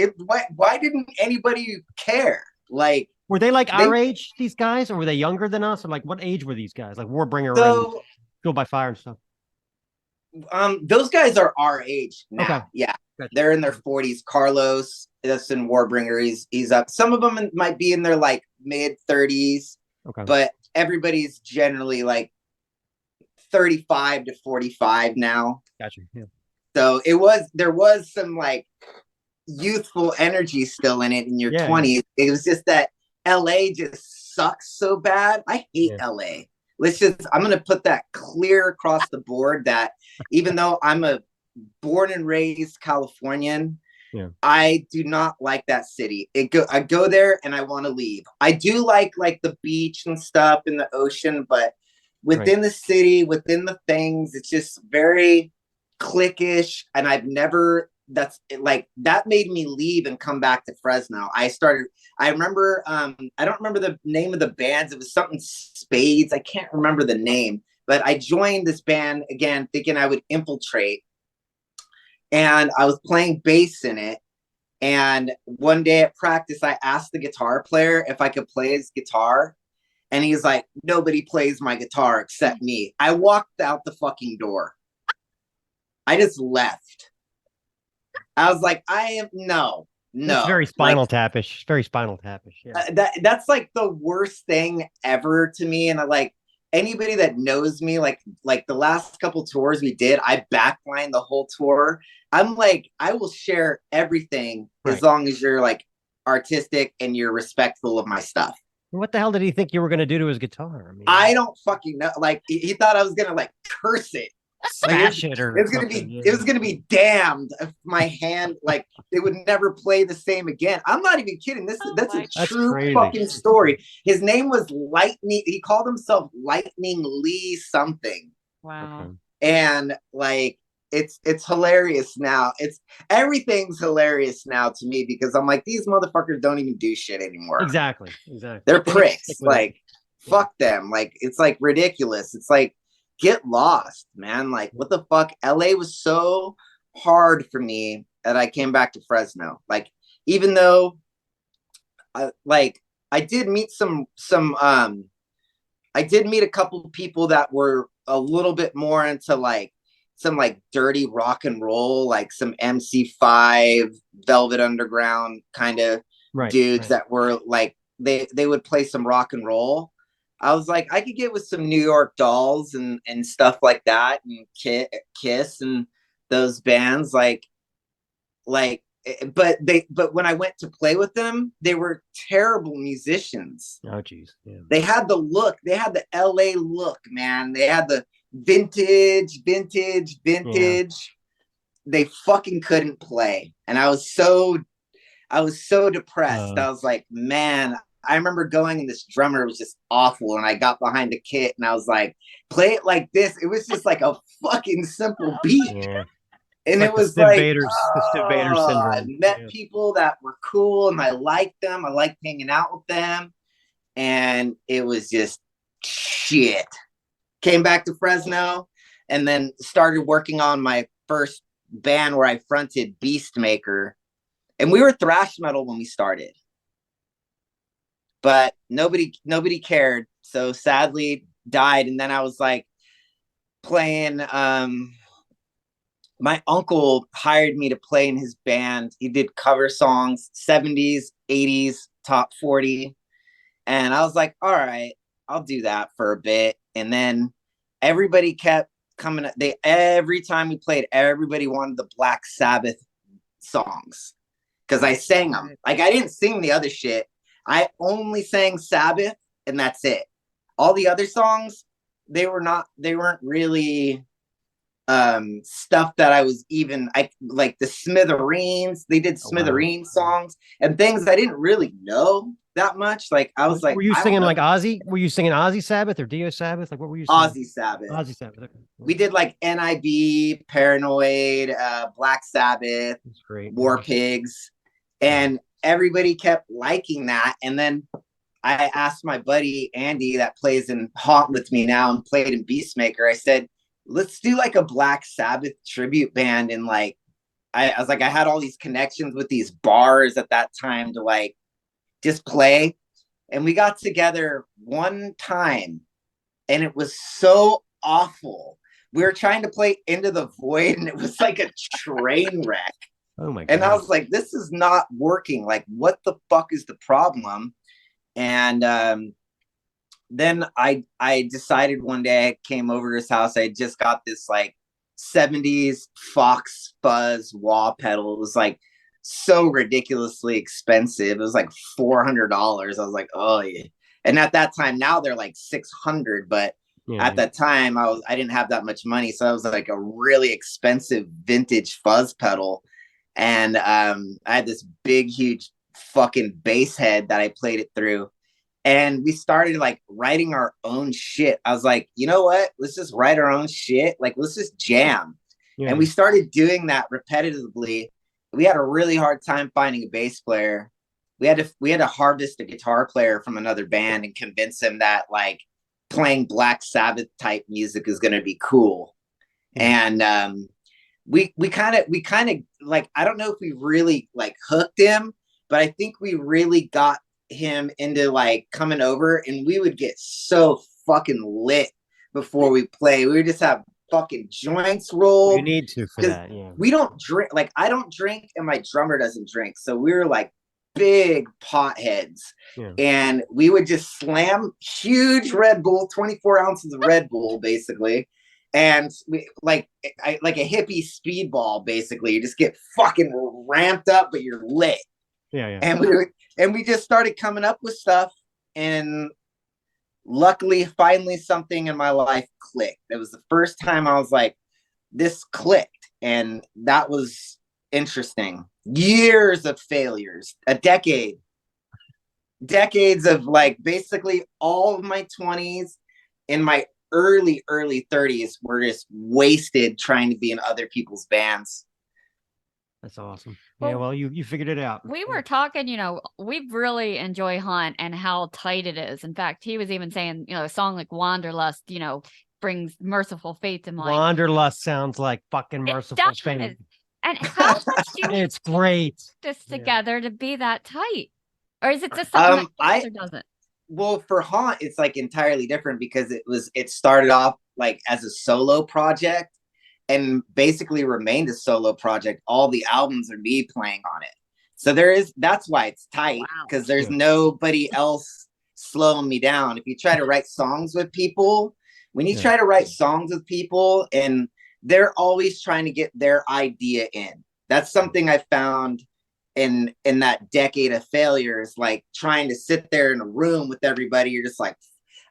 why didn't anybody care? Like, were they like our age, these guys, or were they younger than us, or like what age were these guys? Like Warbringer and Fueled by Fire and stuff. Those guys are our age now. Okay. Yeah, gotcha. They're in their 40s. Carlos, that's in Warbringer. He's up. Some of them might be in their like mid 30s. Okay. But everybody's generally like 35 to 45 now. Gotcha. Yeah. So there was some like youthful energy still in it in your 20s. Yeah. It was just that LA just sucks so bad. I hate LA. I'm going to put that clear across the board that even though I'm a born and raised Californian, I do not like that city. I go there and I want to leave. I do like the beach and stuff and the ocean, but within the city, within the things, it's just very cliquish. And that made me leave and come back to Fresno. I remember, I don't remember the name of the bands. It was something Spades. I can't remember the name, but I joined this band again, thinking I would infiltrate. And I was playing bass in it. And one day at practice, I asked the guitar player if I could play his guitar. And he's like, nobody plays my guitar except me. I walked out the fucking door. I just left. I was like, no. No, It's very Spinal Tap-ish. It's very Spinal Tap-ish. Yeah. That's like the worst thing ever to me. And I like anybody that knows me, like the last couple tours we did, I backline the whole tour. I'm like, I will share everything as long as you're like artistic and you're respectful of my stuff. What the hell did he think you were going to do to his guitar? I mean, I don't fucking know. Like he thought I was gonna like curse it. Smash it or it was gonna be damned if my hand, like it would never play the same again. I'm not even kidding. That's a true fucking story. His name was Lightning. He called himself Lightning Lee something. Wow. Okay. And like it's hilarious now. Everything's hilarious now to me because I'm like, these motherfuckers don't even do shit anymore. Exactly. They're pricks. Like fuck them. Like it's like ridiculous. It's like, get lost, man. Like what the fuck? LA was so hard for me that I came back to Fresno. Like even though I did meet I did meet a couple of people that were a little bit more into like some like dirty rock and roll, like some MC5 Velvet Underground kind of dudes that were like they would play some rock and roll. I was like, I could get with some New York Dolls and stuff like that, and Kiss and those bands, but when I went to play with them, they were terrible musicians. Oh, geez. Yeah. They had the look. They had the LA look, man. They had the vintage. Yeah. They fucking couldn't play, and I was so depressed. I was like, man. I remember going and this drummer was just awful, and I got behind a kit and I was like, play it like this. It was just like a fucking simple beat. Yeah. And like it was like, the Stu Vader syndrome. I met people that were cool and I liked them. I liked hanging out with them. And it was just shit. Came back to Fresno and then started working on my first band where I fronted Beastmaker. And we were thrash metal when we started. But nobody cared. So sadly died. And then I was like playing, my uncle hired me to play in his band. He did cover songs, 70s, 80s, top 40. And I was like, all right, I'll do that for a bit. And then everybody kept coming. Every time we played, everybody wanted the Black Sabbath songs because I sang them. Like I didn't sing the other shit. I only sang Sabbath and that's it. All the other songs, they weren't really stuff that I was like the Smithereens. They did Smithereens songs and things I didn't really know that much. Like I was like, were you singing like Ozzy? Were you singing Ozzy Sabbath or Dio Sabbath? Like what were you singing? Ozzy Sabbath. Ozzy Sabbath. Okay. We did like NIB, Paranoid, Black Sabbath, War Pigs, and everybody kept liking that. And then I asked my buddy Andy that plays in Haunt with me now and played in Beastmaker. I said, let's do like a Black Sabbath tribute band. And like, I was like, I had all these connections with these bars at that time to like just play. And we got together one time and it was so awful. We were trying to play Into the Void and it was like a train wreck. Oh my God. And I was like, this is not working. Like, what the fuck is the problem? And then I decided one day I came over to his house. I just got this like 70s Fox Fuzz wah pedal. It was like so ridiculously expensive. It was like $400. I was like, oh yeah. And at that time, now they're like $600, but at that time I didn't have that much money. So I was like a really expensive vintage fuzz pedal. And I had this big, huge fucking bass head that I played it through. And we started like writing our own shit. I was like, you know what? Let's just write our own shit. Like, let's just jam. Yeah. And we started doing that repetitively. We had a really hard time finding a bass player. We had to harvest a guitar player from another band and convince him that like playing Black Sabbath type music is going to be cool. And we kind of like, I don't know if we really like hooked him, but I think we really got him into like coming over, and we would get so fucking lit before we play. We would just have fucking joints rolled. You need to for that, yeah. We don't drink, like I don't drink and my drummer doesn't drink. So we were like big potheads. Yeah. And we would just slam huge Red Bull, 24 ounces of Red Bull, basically. And we like a hippie speedball, basically. You just get fucking ramped up, but you're lit. Yeah. And we just started coming up with stuff. And luckily, finally, something in my life clicked. It was the first time I was like, this clicked. And that was interesting. Years of failures, a decades of like basically all of my 20s and my early 30s were just wasted trying to be in other people's bands. That's awesome. Well, yeah, well, you figured it out. We were talking, we really enjoy Hunt and how tight it is. In fact, he was even saying, a song like Wanderlust, brings Merciful Fate to mind. Wanderlust sounds like fucking Merciful Fate. And how much do you it's great this together to be that tight? Or is it just something that doesn't? Well, for Haunt, it's like entirely different because it started off like as a solo project and basically remained a solo project. All the albums are me playing on it. So that's why it's tight, because there's nobody else slowing me down. If you try to write songs with people, and they're always trying to get their idea in. That's something I found in that decade of failures, like trying to sit there in a room with everybody. You're just like,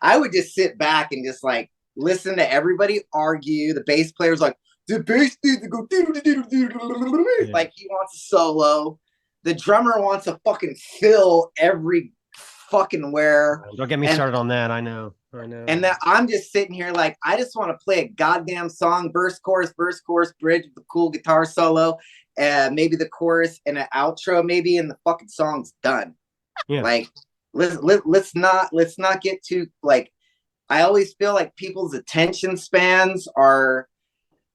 I would just sit back and just like listen to everybody argue. The bass player's like, the bass needs to go like he wants a solo. The drummer wants a fucking fill every fucking where. Don't get me started on that. I know. And that I'm just sitting here like, I just want to play a goddamn song, verse, chorus, bridge with a cool guitar solo, maybe the chorus and an outro, maybe, and the fucking song's done. Yeah. Like, let's not get too like. I always feel like people's attention spans are.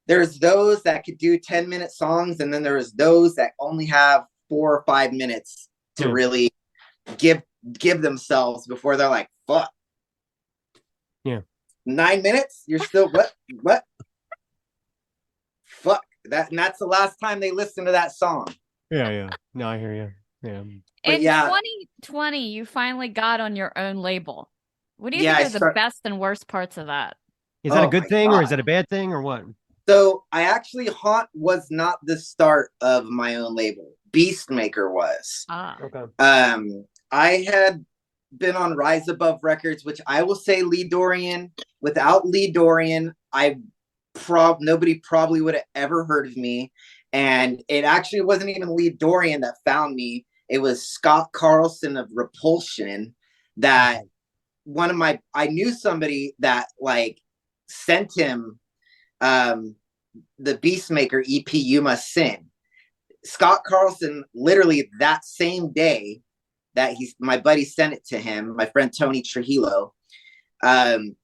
There's those that could do 10-minute songs, and then there's those that only have 4 or 5 minutes to really give themselves before they're like, fuck. Yeah. 9 minutes? You're still what? Fuck. And that's the last time they listen to that song. Yeah. No, I hear you. Yeah. In 2020, you finally got on your own label. What do you think are the best and worst parts of that? Is that a good thing or is that a bad thing or what? So Haunt was not the start of my own label. Beastmaker was. Okay. I had been on Rise Above Records, which I will say Lee Dorian. Without Lee Dorian, nobody probably would have ever heard of me. And it actually wasn't even Lee Dorian that found me. It was Scott Carlson of Repulsion that I knew somebody that like sent him the Beastmaker EP, You Must Sin. Scott Carlson, literally that same day that my buddy sent it to him, my friend Tony Trujillo, I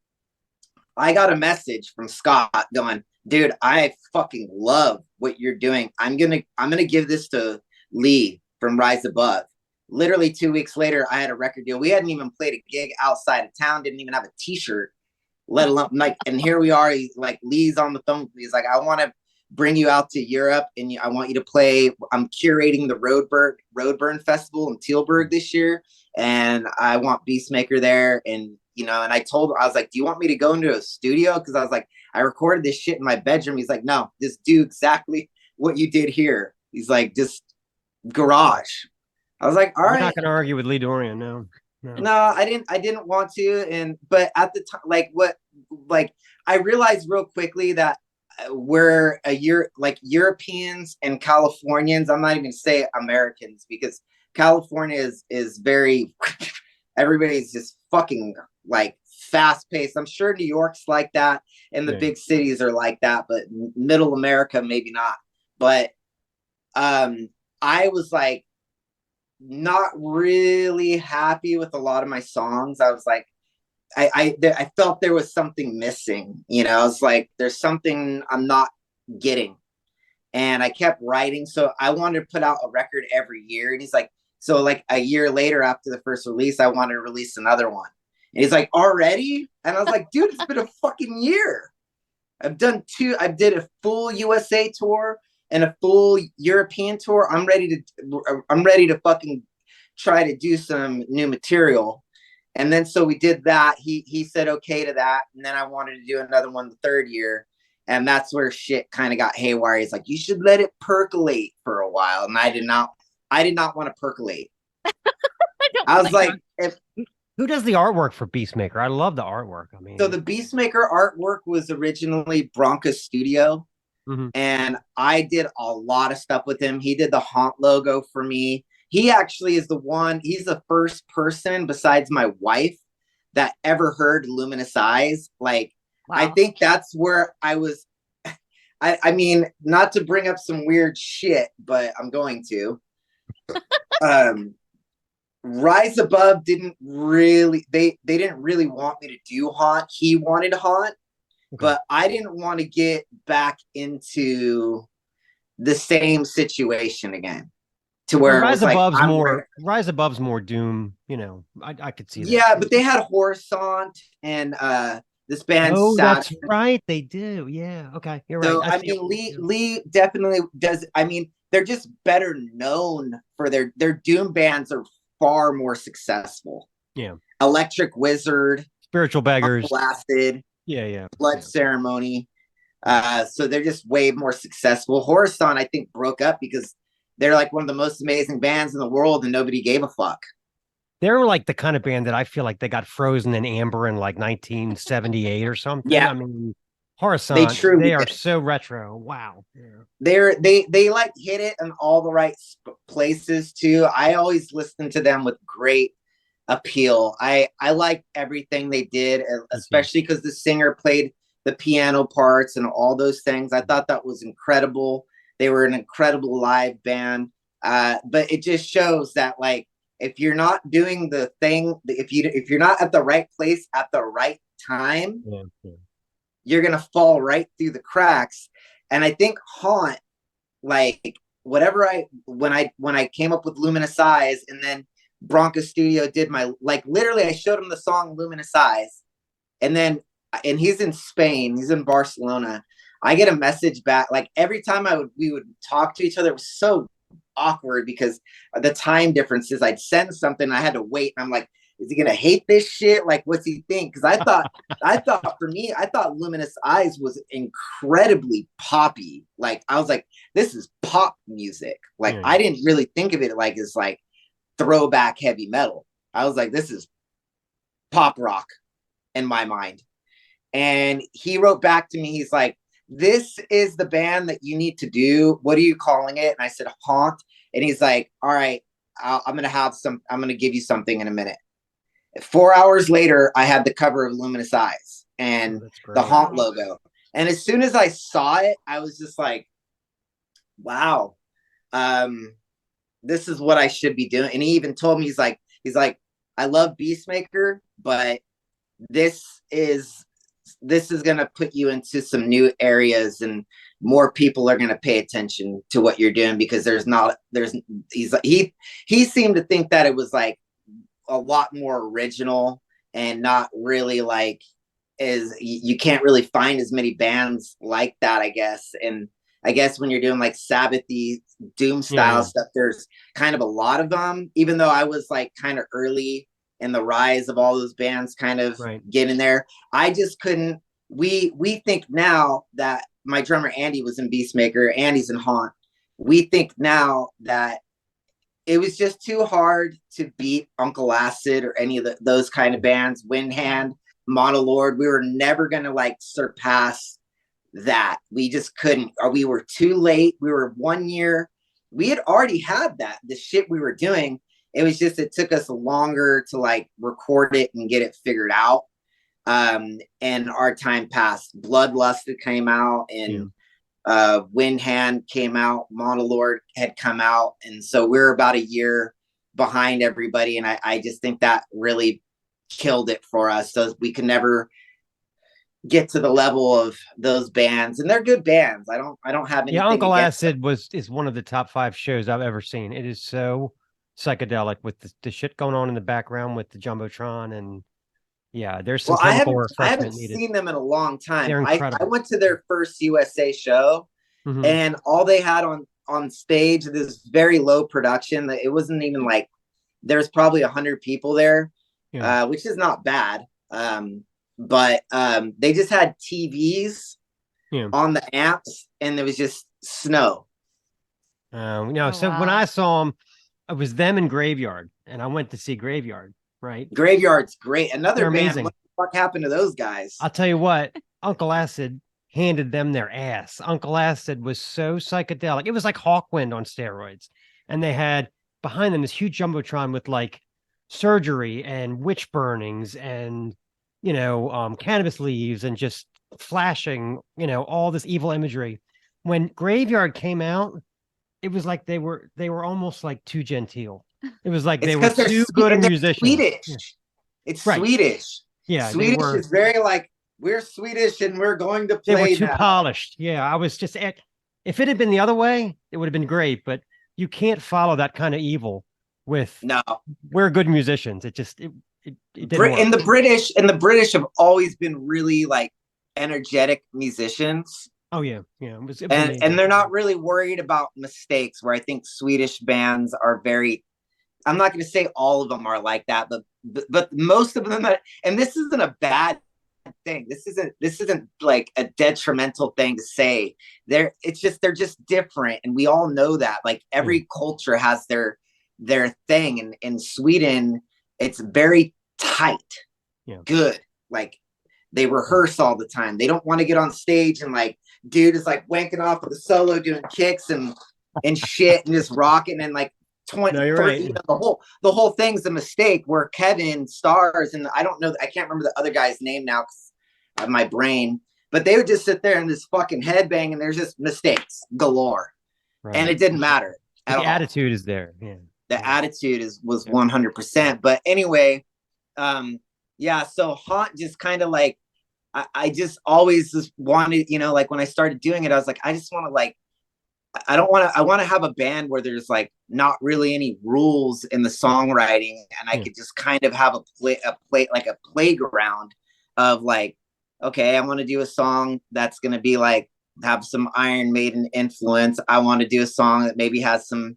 got a message from Scott going, dude, I fucking love what you're doing. I'm gonna give this to Lee from Rise Above. Literally 2 weeks later, I had a record deal. We hadn't even played a gig outside of town, didn't even have a t-shirt, let alone like, and here we are. Lee's on the phone. He's like, I want to bring you out to Europe and I want you to play. I'm curating the Roadburn Festival in Tilburg this year. And I want Beastmaker there. And, and I was like, do you want me to go into a studio? Cause I was like, I recorded this shit in my bedroom. He's like, no, just do exactly what you did here. He's like, just garage. I was like, all right. I'm not going to argue with Lee Dorian. No, I didn't want to. But at the time, I realized real quickly that we're Europeans and Californians. I'm not even gonna say Americans because California is very, everybody's just fucking like fast paced. I'm sure New York's like that and the big cities are like that, but middle America, maybe not. But, I was like, not really happy with a lot of my songs. I was like, I felt there was something missing, I was like, there's something I'm not getting. And I kept writing. So I wanted to put out a record every year. And he's like, so like a year later after the first release, I wanted to release another one. And he's like, already? And I was like, dude, it's been a fucking year. I've done two. I did a full USA tour and a full European tour. I'm ready to fucking try to do some new material. And then so we did that. He said okay to that. And then I wanted to do another one the third year. And that's where shit kind of got haywire. He's like, you should let it percolate for a while. And I did not want to percolate. I was like, who does the artwork for Beastmaker? I love the artwork. I mean, so the Beastmaker artwork was originally Bronca Studio. Mm-hmm. And I did a lot of stuff with him. He did the Haunt logo for me. He actually is he's the first person besides my wife that ever heard Luminous Eyes. Like, wow. I think that's where I was. I mean, not to bring up some weird shit, but I'm going to. Rise Above didn't really, they didn't really want me to do Haunt. He wanted Haunt. Okay. But I didn't want to get back into the same situation again. To where Rise Above's more Doom, you know. I could see that. Yeah, but they had Horizont and this band. Oh, that's right. They do. Yeah. Okay. You're right. So I mean, Lee definitely does. I mean, they're just better known for their Doom bands are far more successful. Yeah. Electric Wizard, Spiritual Beggars, Blasted. Yeah. Blood Ceremony. So they're just way more successful. Horizont, I think, broke up because they're like one of the most amazing bands in the world and nobody gave a fuck. They're like the kind of band that I feel like they got frozen in amber in like 1978 or something. Yeah. I mean, Horizont, they are so retro. Wow. Yeah. They like hit it in all the right places too. I always listen to them with great appeal. I like everything they did, especially because the singer played the piano parts and all those things. I thought that was incredible. They were an incredible live band. But it just shows that, like, if you're not doing the thing, if you're not at the right place at the right time, you're gonna fall right through the cracks. And I think Haunt, like, when I came up with Luminous Eyes, and then Bronca Studio did literally I showed him the song Luminous Eyes, and he's in Spain, he's in Barcelona. I get a message back, like every time we would talk to each other. It was so awkward because of the time differences. I'd send something, I had to wait, and I'm like, is he gonna hate this shit? Like, what's he think? Because I thought for me, I thought Luminous Eyes was incredibly poppy. Like, I was like, this is pop music. Like, I didn't really think of it like it's like throwback heavy metal. I was like, this is pop rock in my mind. And he wrote back to me, he's like, this is the band that you need to do. What are you calling it? And I said, Haunt. And he's like, all right, I'm going to give you something in a minute. 4 hours later, I had the cover of Luminous Eyes and the Haunt logo. And as soon as I saw it, I was just like, wow, this is what I should be doing. And he even told me, he's like, I love Beastmaker, but this is going to put you into some new areas, and more people are going to pay attention to what you're doing, because he seemed to think that it was like a lot more original and not really like, you can't really find as many bands like that, I guess. And I guess when you're doing like Sabbathy Doom style stuff, there's kind of a lot of them, even though I was like kind of early in the rise of all those bands kind of getting there. I just couldn't. We think now that my drummer Andy was in Beastmaker, Andy's in Haunt. We think now that it was just too hard to beat Uncle Acid or any of those kind of bands, Windhand, Monolord. We were never going to like surpass that. We just couldn't, or we were too late. We were 1 year. We had already had the shit we were doing. It was just, it took us longer to like record it and get it figured out. And our time passed. Bloodlust came out, and Windhand came out, Monolord had come out. And so we're about a year behind everybody. And I just think that really killed it for us. So we could never get to the level of those bands, and they're good bands. I don't have anything. Yeah, Uncle Acid is one of the top 5 shows I've ever seen. It is so psychedelic with the shit going on in the background with the Jumbotron, and Yeah, there's some Well, I chemical haven't refreshment needed. seen them in a long time. They're I incredible. went to their first USA show, and all they had on stage, this very low production. It wasn't even like there's probably 100 people there, which is not bad. But they just had TVs on the amps, and there was just snow. When I saw them, it was them and Graveyard, and I went to see Graveyard. Right, Graveyard's great. Another They're band. amazing. What the fuck happened to those guys? I'll tell you what, Uncle Acid handed them their ass. Uncle Acid was so psychedelic. It was like Hawkwind on steroids. And they had behind them this huge jumbotron with like surgery and witch burnings and, cannabis leaves and just flashing, all this evil imagery. When Graveyard came out, it was like they were almost like too genteel. It was like they were too good at musicians. Swedish. Yeah. It's right. Swedish. Yeah, Swedish is very like, we're Swedish and we're going to play. They were too now. polished. Yeah, I was just if it had been the other way, it would have been great. But you can't follow that kind of evil with. No, we're good musicians. It just it didn't work. And the British have always been really like energetic musicians. Oh yeah. It was and they're not really worried about mistakes. Where I think Swedish bands are very. I'm not going to say all of them are like that, but most of them. And this isn't a bad thing. This isn't like a detrimental thing to say. They're just different, and we all know that. Like every culture has their thing, and in Sweden, it's very tight, good. Like they rehearse all the time. They don't want to get on stage and like dude is like wanking off with a solo, doing kicks and shit, and just rocking and like 20, no, you're 30, right. The whole thing's a mistake. Where Kevin stars, and I don't know, I can't remember the other guy's name now because of my brain, but they would just sit there and just fucking headbang, and there's just mistakes galore, and it didn't matter at all. The attitude is there. Yeah, the attitude was 100%. But anyway, so Haunt just kind of like I just always just wanted, like when I started doing it, I was like, I just want to like. I want to have a band where there's like not really any rules in the songwriting, and I could just kind of have a playground of like, okay, I want to do a song that's going to be like, have some Iron Maiden influence. I want to do a song that maybe has some,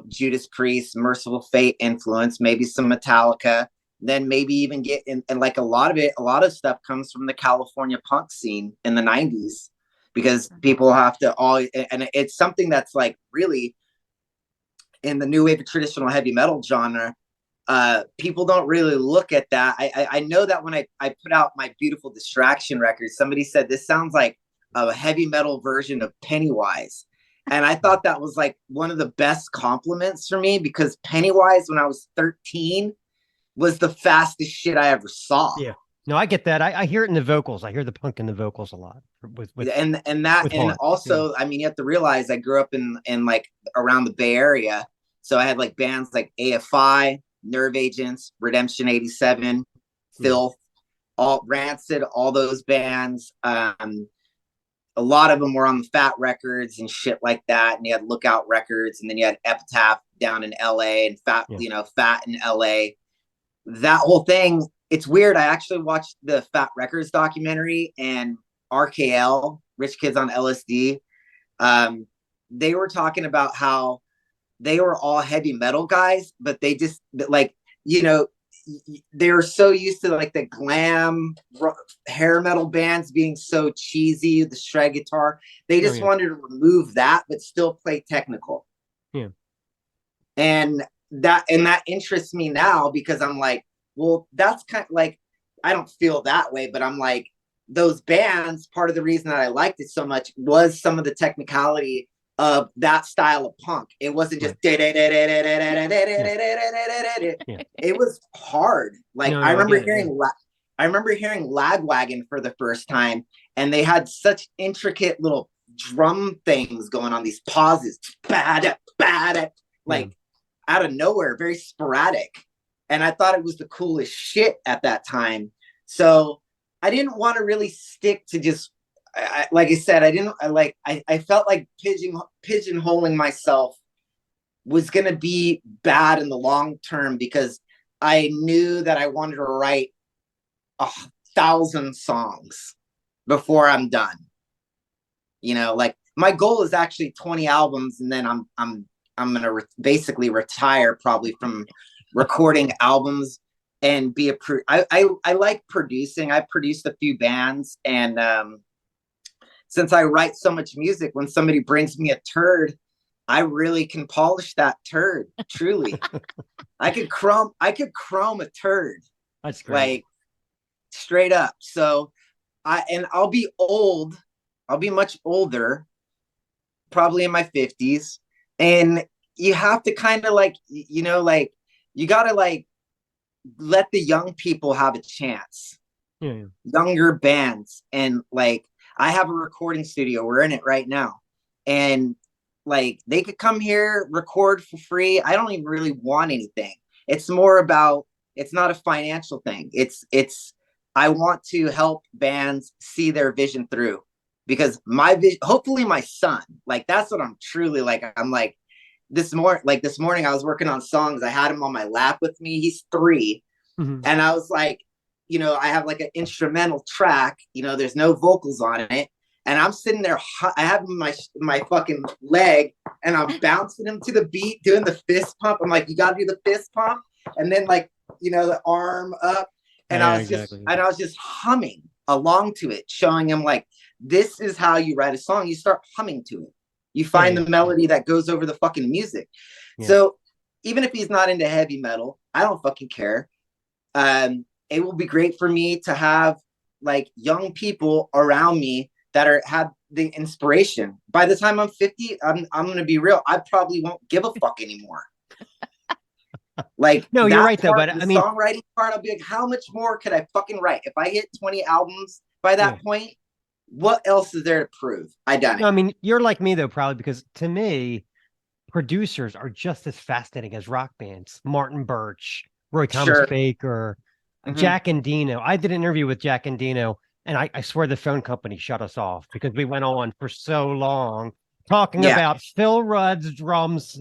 Judas Priest, Merciful Fate influence, maybe some Metallica, then maybe even get in, and like a lot of stuff comes from the California punk scene in the 90s. Because people have to and it's something that's like really in the new wave of traditional heavy metal genre. People don't really look at that. I know that when I put out my Beautiful Distraction record, somebody said this sounds like a heavy metal version of Pennywise. And I thought that was like one of the best compliments for me, because Pennywise, when I was 13, was the fastest shit I ever saw. Yeah. No, I get that. I hear it in the vocals. I hear the punk in the vocals a lot. Also, I mean, you have to realize I grew up in like around the Bay Area, so I had like bands like AFI, Nerve Agents, Redemption 87, Filth, all Rancid, all those bands. A lot of them were on the Fat Records and shit like that, and you had Lookout Records, and then you had Epitaph down in LA and Fat in LA. That whole thing. It's weird. I actually watched the Fat Records documentary, and RKL, Rich Kids on LSD. They were talking about how they were all heavy metal guys, but they just like, they were so used to like the glam hair metal bands being so cheesy, the shred guitar. They just wanted to remove that, but still play technical. Yeah. And that interests me now, because I'm like, well, that's kind of like, I don't feel that way, but I'm like, those bands, part of the reason that I liked it so much was some of the technicality of that style of punk. It wasn't just it was hard. Like I remember hearing Lagwagon for the first time, and they had such intricate little drum things going on, these pauses, like out of nowhere, very sporadic. And I thought it was the coolest shit at that time. So I didn't want to really stick to just, like I said, I felt like pigeonholing myself was going to be bad in the long term, because I knew that I wanted to write 1,000 songs before I'm done. You know, like my goal is actually 20 albums, and then I'm gonna basically retire probably from recording albums and be I like producing. I produced a few bands, and since I write so much music, when somebody brings me a turd, I really can polish that turd. Truly, I could chrome a turd. That's great. Like straight up. So I'll be old. I'll be much older, probably in my 50s. And you have to kind of like, you know, like you got to like let the young people have a chance. Yeah. Younger bands. And like, I have a recording studio. We're in it right now. And like, they could come here, record for free. I don't even really want anything. It's more about, it's not a financial thing. I want to help bands see their vision through, because my vision, hopefully my son, like, that's what I'm truly like. I'm like, this morning I was working on songs. I had him on my lap with me. He's 3. Mm-hmm. And I was like, you know, I have like an instrumental track, you know, there's no vocals on it. And I'm sitting there, I have my fucking leg, and I'm bouncing him to the beat, doing the fist pump. I'm like, you got to do the fist pump. And then like, you know, the arm up. And I was just humming along to it, showing him like, this is how you write a song. You start humming to it. You find the melody that goes over the fucking music. Yeah. So even if he's not into heavy metal, I don't fucking care. It will be great for me to have like young people around me that have the inspiration. By the time I'm 50, I'm going to be real. I probably won't give a fuck anymore. Like, no, you're right though. But I mean, songwriting part, I'll be like, how much more could I fucking write? If I hit 20 albums by that point, what else is there to prove? I done it. No, I mean, you're like me though, probably, because to me, producers are just as fascinating as rock bands. Martin Birch, Roy Thomas Baker, Jack Endino. I did an interview with Jack Endino, and I swear the phone company shut us off because we went on for so long talking about Phil Rudd's drums,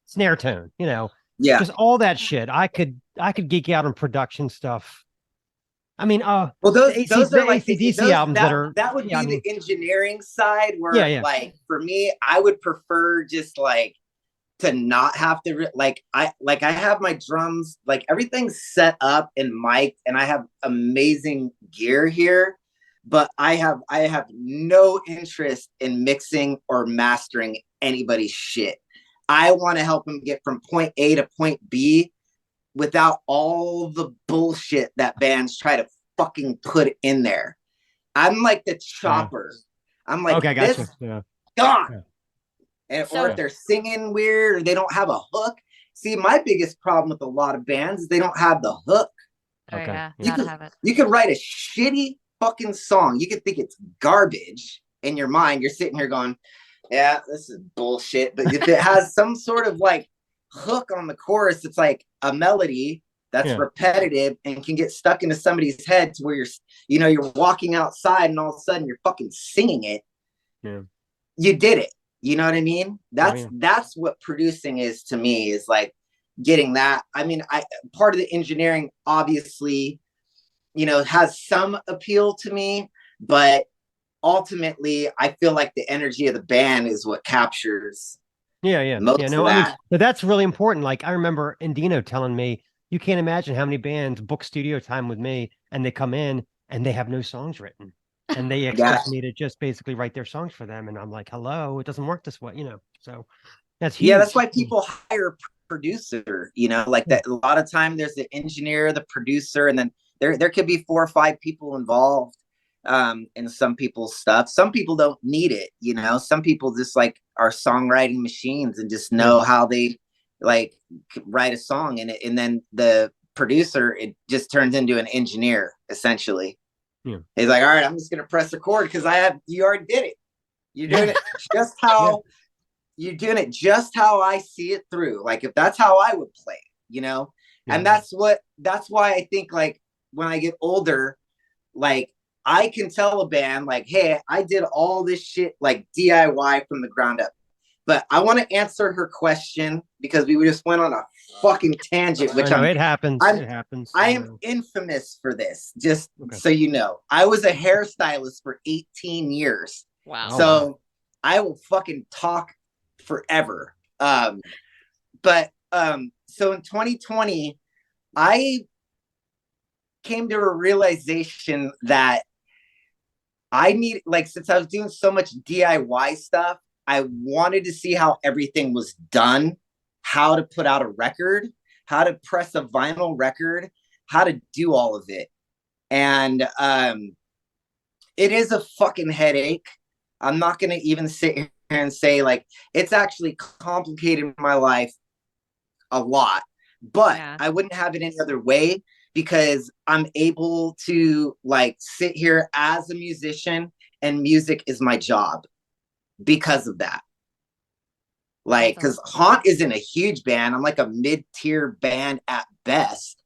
snare tone, you know, just all that shit. I could geek out on production stuff. I mean, well, those are like AC/DC albums that would be the engineering side where, like, for me, I would prefer just like to not have to I have my drums, like everything's set up and mic'd, and I have amazing gear here, but I have no interest in mixing or mastering anybody's shit. I want to help them get from point A to point B without all the bullshit that bands try to fucking put in there. I'm like the chopper. I'm like, okay, this gotcha. gone. And or if they're singing weird or they don't have a hook. See, my biggest problem with a lot of bands is they don't have the hook. Okay. You could write a shitty fucking song. You could think it's garbage in your mind. You're sitting here going, yeah, this is bullshit. But if it has some sort of like hook on the chorus, it's like a melody that's repetitive and can get stuck into somebody's head to where you're walking outside and all of a sudden you're fucking singing it. Yeah. You did it. You know what I mean? That's what producing is to me, is like getting that. I mean, part of the engineering obviously, you know, has some appeal to me, but ultimately I feel like the energy of the band is what captures. I mean, but that's really important. Like, I remember Endino telling me, you can't imagine how many bands book studio time with me and they come in and they have no songs written and they expect me to just basically write their songs for them. And I'm like, hello, it doesn't work this way, you know? So that's huge. Yeah, that's why people hire a producer, you know, like that. A lot of time there's the engineer, the producer, and then there could be 4 or 5 people involved in some people's stuff. Some people don't need it, you know. Some people just like are songwriting machines and just know how they like write a song, and then the producer, it just turns into an engineer essentially. He's like, all right, I'm just gonna press record because you already did it. You're doing it just how you're doing it just how I see it through. Like, if that's how I would play it, you know. And that's why I think, like, when I get older, like, I can tell a band like, hey, I did all this shit like DIY from the ground up. But I want to answer her question because we just went on a fucking tangent, which it happens. It happens. I am infamous for this, just so you know. I was a hairstylist for 18 years. Wow. So I will fucking talk forever. But so in 2020, I came to a realization that I need, like, since I was doing so much DIY stuff, I wanted to see how everything was done, how to put out a record, how to press a vinyl record, how to do all of it. And it is a fucking headache. I'm not going to even sit here and say, like, it's actually complicated my life a lot, but I wouldn't have it any other way, because I'm able to, like, sit here as a musician and music is my job because of that. Like, because Haunt isn't a huge band. I'm like a mid-tier band at best.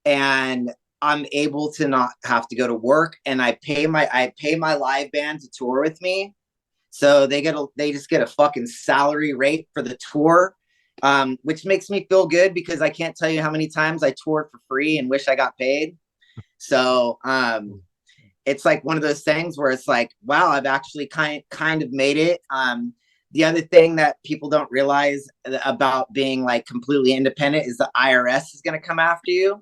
And I'm able to not have to go to work, and I pay my live band to tour with me. So they just get a fucking salary rate for the tour, which makes me feel good, because I can't tell you how many times I toured for free and wish I got paid. So it's like one of those things where it's like, wow, I've actually kind of made it. The other thing that people don't realize about being, like, completely independent is the IRS is going to come after you.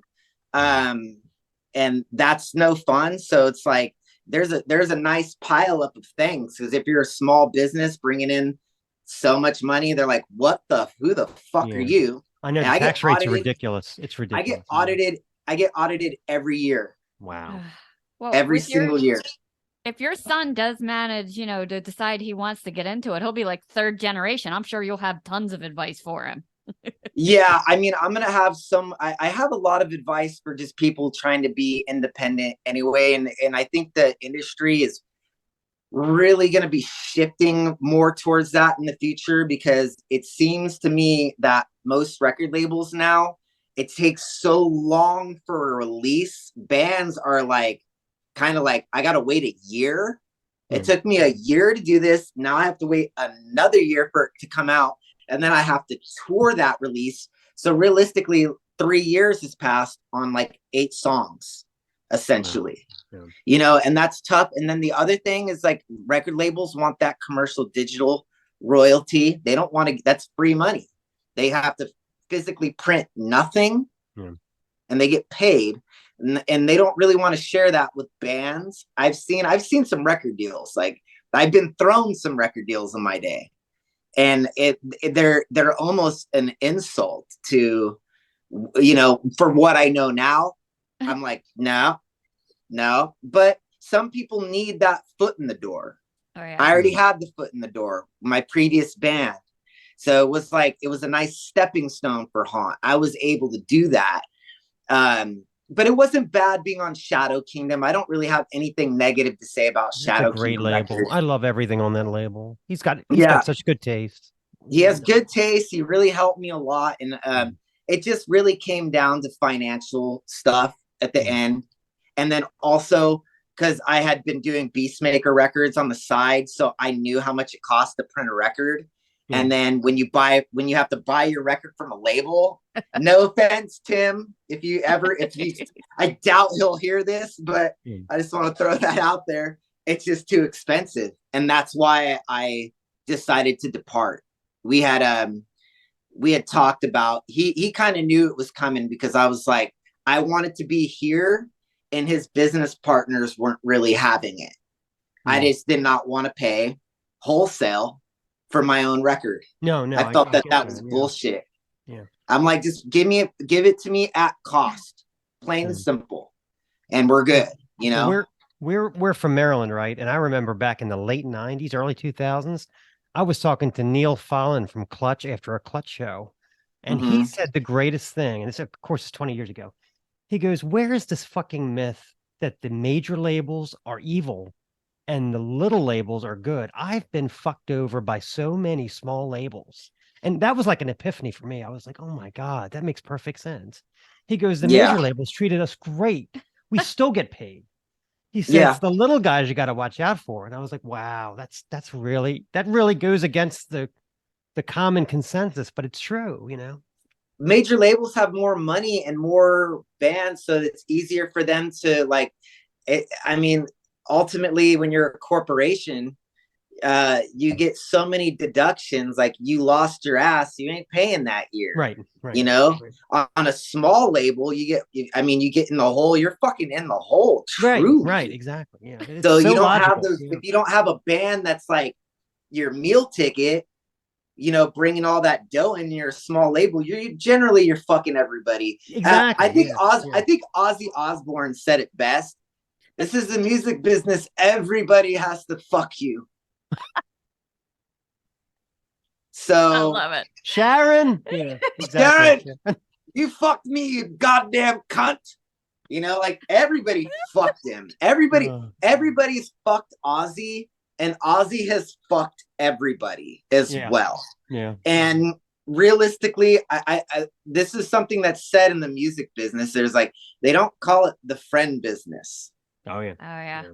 And that's no fun. So it's like, there's a nice pile up of things, because if you're a small business bringing in so much money, they're like, who the fuck are you? I know, the tax rates are ridiculous. It's ridiculous. I get audited every year. Wow. Well, every single year. If your son does manage, to decide he wants to get into it, he'll be like third generation. I'm sure you'll have tons of advice for him. Yeah, I mean, I'm gonna have I have a lot of advice for just people trying to be independent anyway, and I think the industry is really going to be shifting more towards that in the future, because it seems to me that most record labels now, it takes so long for a release. Bands are like, kind of like, I gotta wait a year. It took me a year to do this. Now I have to wait another year for it to come out, and then I have to tour that release. So realistically, 3 years has passed on like 8 songs, essentially. Yeah. And that's tough. And then the other thing is, like, record labels want that commercial digital royalty. They don't want to, that's free money. They have to physically print nothing, and they get paid. And they don't really want to share that with bands. I've seen some record deals. Like, I've been thrown some record deals in my day, and they're almost an insult to, for what I know now. I'm like, no. But some people need that foot in the door. Oh, yeah. I already had the foot in the door, my previous band. So it was a nice stepping stone for Haunt. I was able to do that. But it wasn't bad being on Shadow Kingdom. I don't really have anything negative to say about Shadow Kingdom. It's a great label. Records. I love everything on that label. He's got such good taste. He has good taste. He really helped me a lot. And it just really came down to financial stuff at the end. And then also, because I had been doing Beastmaker records on the side, so I knew how much it cost to print a record. And then when you have to buy your record from a label, no offense, Tim, I doubt he'll hear this, but I just want to throw that out there. It's just too expensive. And that's why I decided to depart. We had talked about, he kind of knew it was coming, because I was like, I wanted to be here, and his business partners weren't really having it. I just did not want to pay wholesale for my own record. No, I felt that was bullshit. Yeah. I'm like, just give it to me at cost, plain and simple, and we're good. We're from Maryland, right? And I remember back in the late 90s, early 2000s, I was talking to Neil Fallon from Clutch after a Clutch show, and he said the greatest thing, and this, of course, is 20 years ago. He goes, where is this fucking myth that the major labels are evil and the little labels are good? I've been fucked over by so many small labels. And that was like an epiphany for me. I was like, oh my God, that makes perfect sense. He goes, the major labels treated us great. We still get paid. He said, it's the little guys you got to watch out for. And I was like, wow, that really goes against the the common consensus, but it's true, you know. Major labels have more money and more bands, so it's easier for them to like it. I mean, ultimately, when you're a corporation, you get so many deductions. Like you lost your ass, you ain't paying that year, Right. You know, on a small label, you get in the hole. You're fucking in the hole, truly. Right, exactly. Yeah. It's So you don't logical, have those. If you don't have a band that's like your meal ticket, you know, bringing all that dough in your small label, you're fucking everybody. Exactly. I think Ozzy Osbourne said it best. This is the music business. Everybody has to fuck you. So I love it. Sharon. Yeah, exactly. Sharon, you fucked me, you goddamn cunt. You know, like everybody fucked him. Everybody's fucked Ozzy, and Ozzy has fucked everybody as well. Yeah. And realistically, I this is something that's said in the music business. There's like, they don't call it the friend business. Oh yeah. Oh yeah.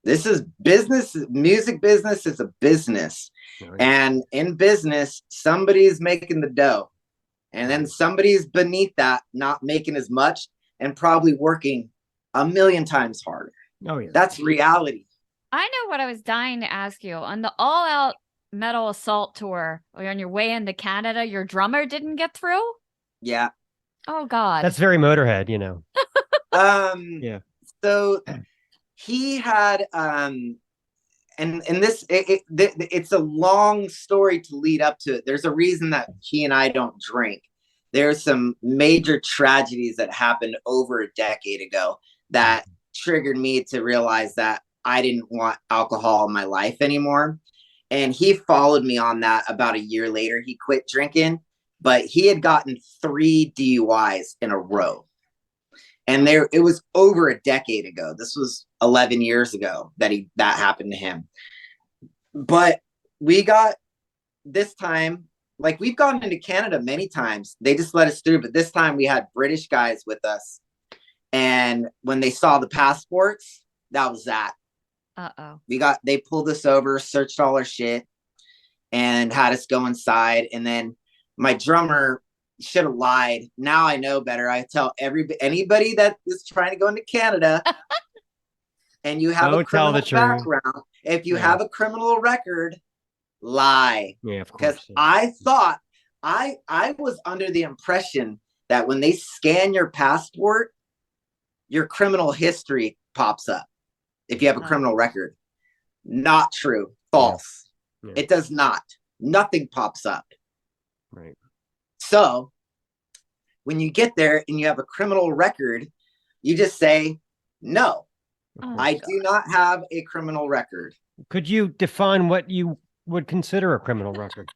This is business. Music business is a business. Oh, yeah. And in business, somebody's making the dough. And then somebody's beneath that, not making as much and probably working a million times harder. Oh yeah. That's reality. I know what I was dying to ask you. On the All Out Metal Assault tour, or on your way into Canada, your drummer didn't get through? Yeah. Oh God. That's very Motorhead, you know. Yeah. So he had and this it's a long story to lead up to it. There's a reason that he and I don't drink. There's some major tragedies that happened over a decade ago that triggered me to realize that I didn't want alcohol in my life anymore. And he followed me on that. About a year later, he quit drinking, but he had gotten 3 DUIs in a row. And it was over a decade ago. This was 11 years ago that happened to him. But we got this time, like we've gone into Canada many times. They just let us through. But this time we had British guys with us. And when they saw the passports, that was that. Uh-oh. They pulled us over, searched all our shit, and had us go inside. And then my drummer should have lied. Now I know better. I tell anybody that is trying to go into Canada and you have a criminal background, if you have a criminal record, lie. Yeah, of course. Because I thought I was under the impression that when they scan your passport, your criminal history pops up if you have a criminal record. Not true. False. Yeah. It does not. Nothing pops up. Right. So when you get there and you have a criminal record, you just say, no, I do not have a criminal record. Could you define what you would consider a criminal record?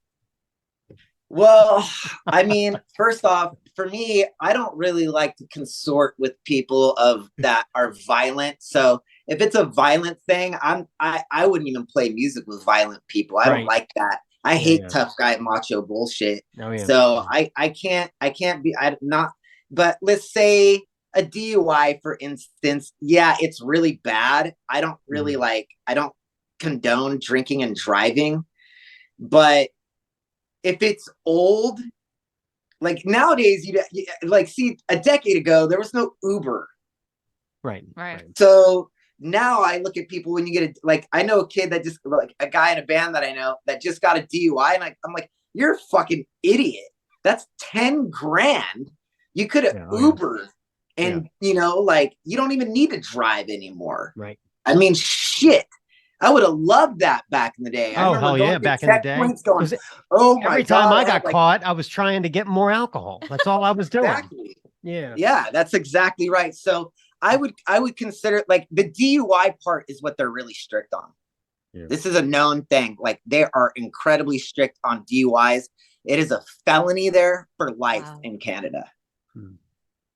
Well, I mean, first off, for me, I don't really like to consort with people that are violent. So if it's a violent thing, I wouldn't even play music with violent people. I don't like that. I hate tough guy macho bullshit. Oh, yeah. So I can't be, I'm not, but let's say a DUI, for instance. Yeah, it's really bad. I don't really I don't condone drinking and driving, but if it's old, like nowadays, you like, see, a decade ago, there was no Uber. Right. So now I look at people when you get I know a kid that just, like a guy in a band that I know that just got a DUI. And I'm like, you're a fucking idiot. That's 10 grand. You could have Ubered and, you know, like you don't even need to drive anymore. Right. I mean, shit. I would have loved that back in the day. Oh, hell yeah. Back in the day. Going, oh my every time I got caught, I was trying to get more alcohol. That's all I was doing. Exactly. Yeah. Yeah, that's exactly right. So I would consider, like, the DUI part is what they're really strict on. Yeah. This is a known thing. Like, they are incredibly strict on DUIs. It is a felony there for life in Canada.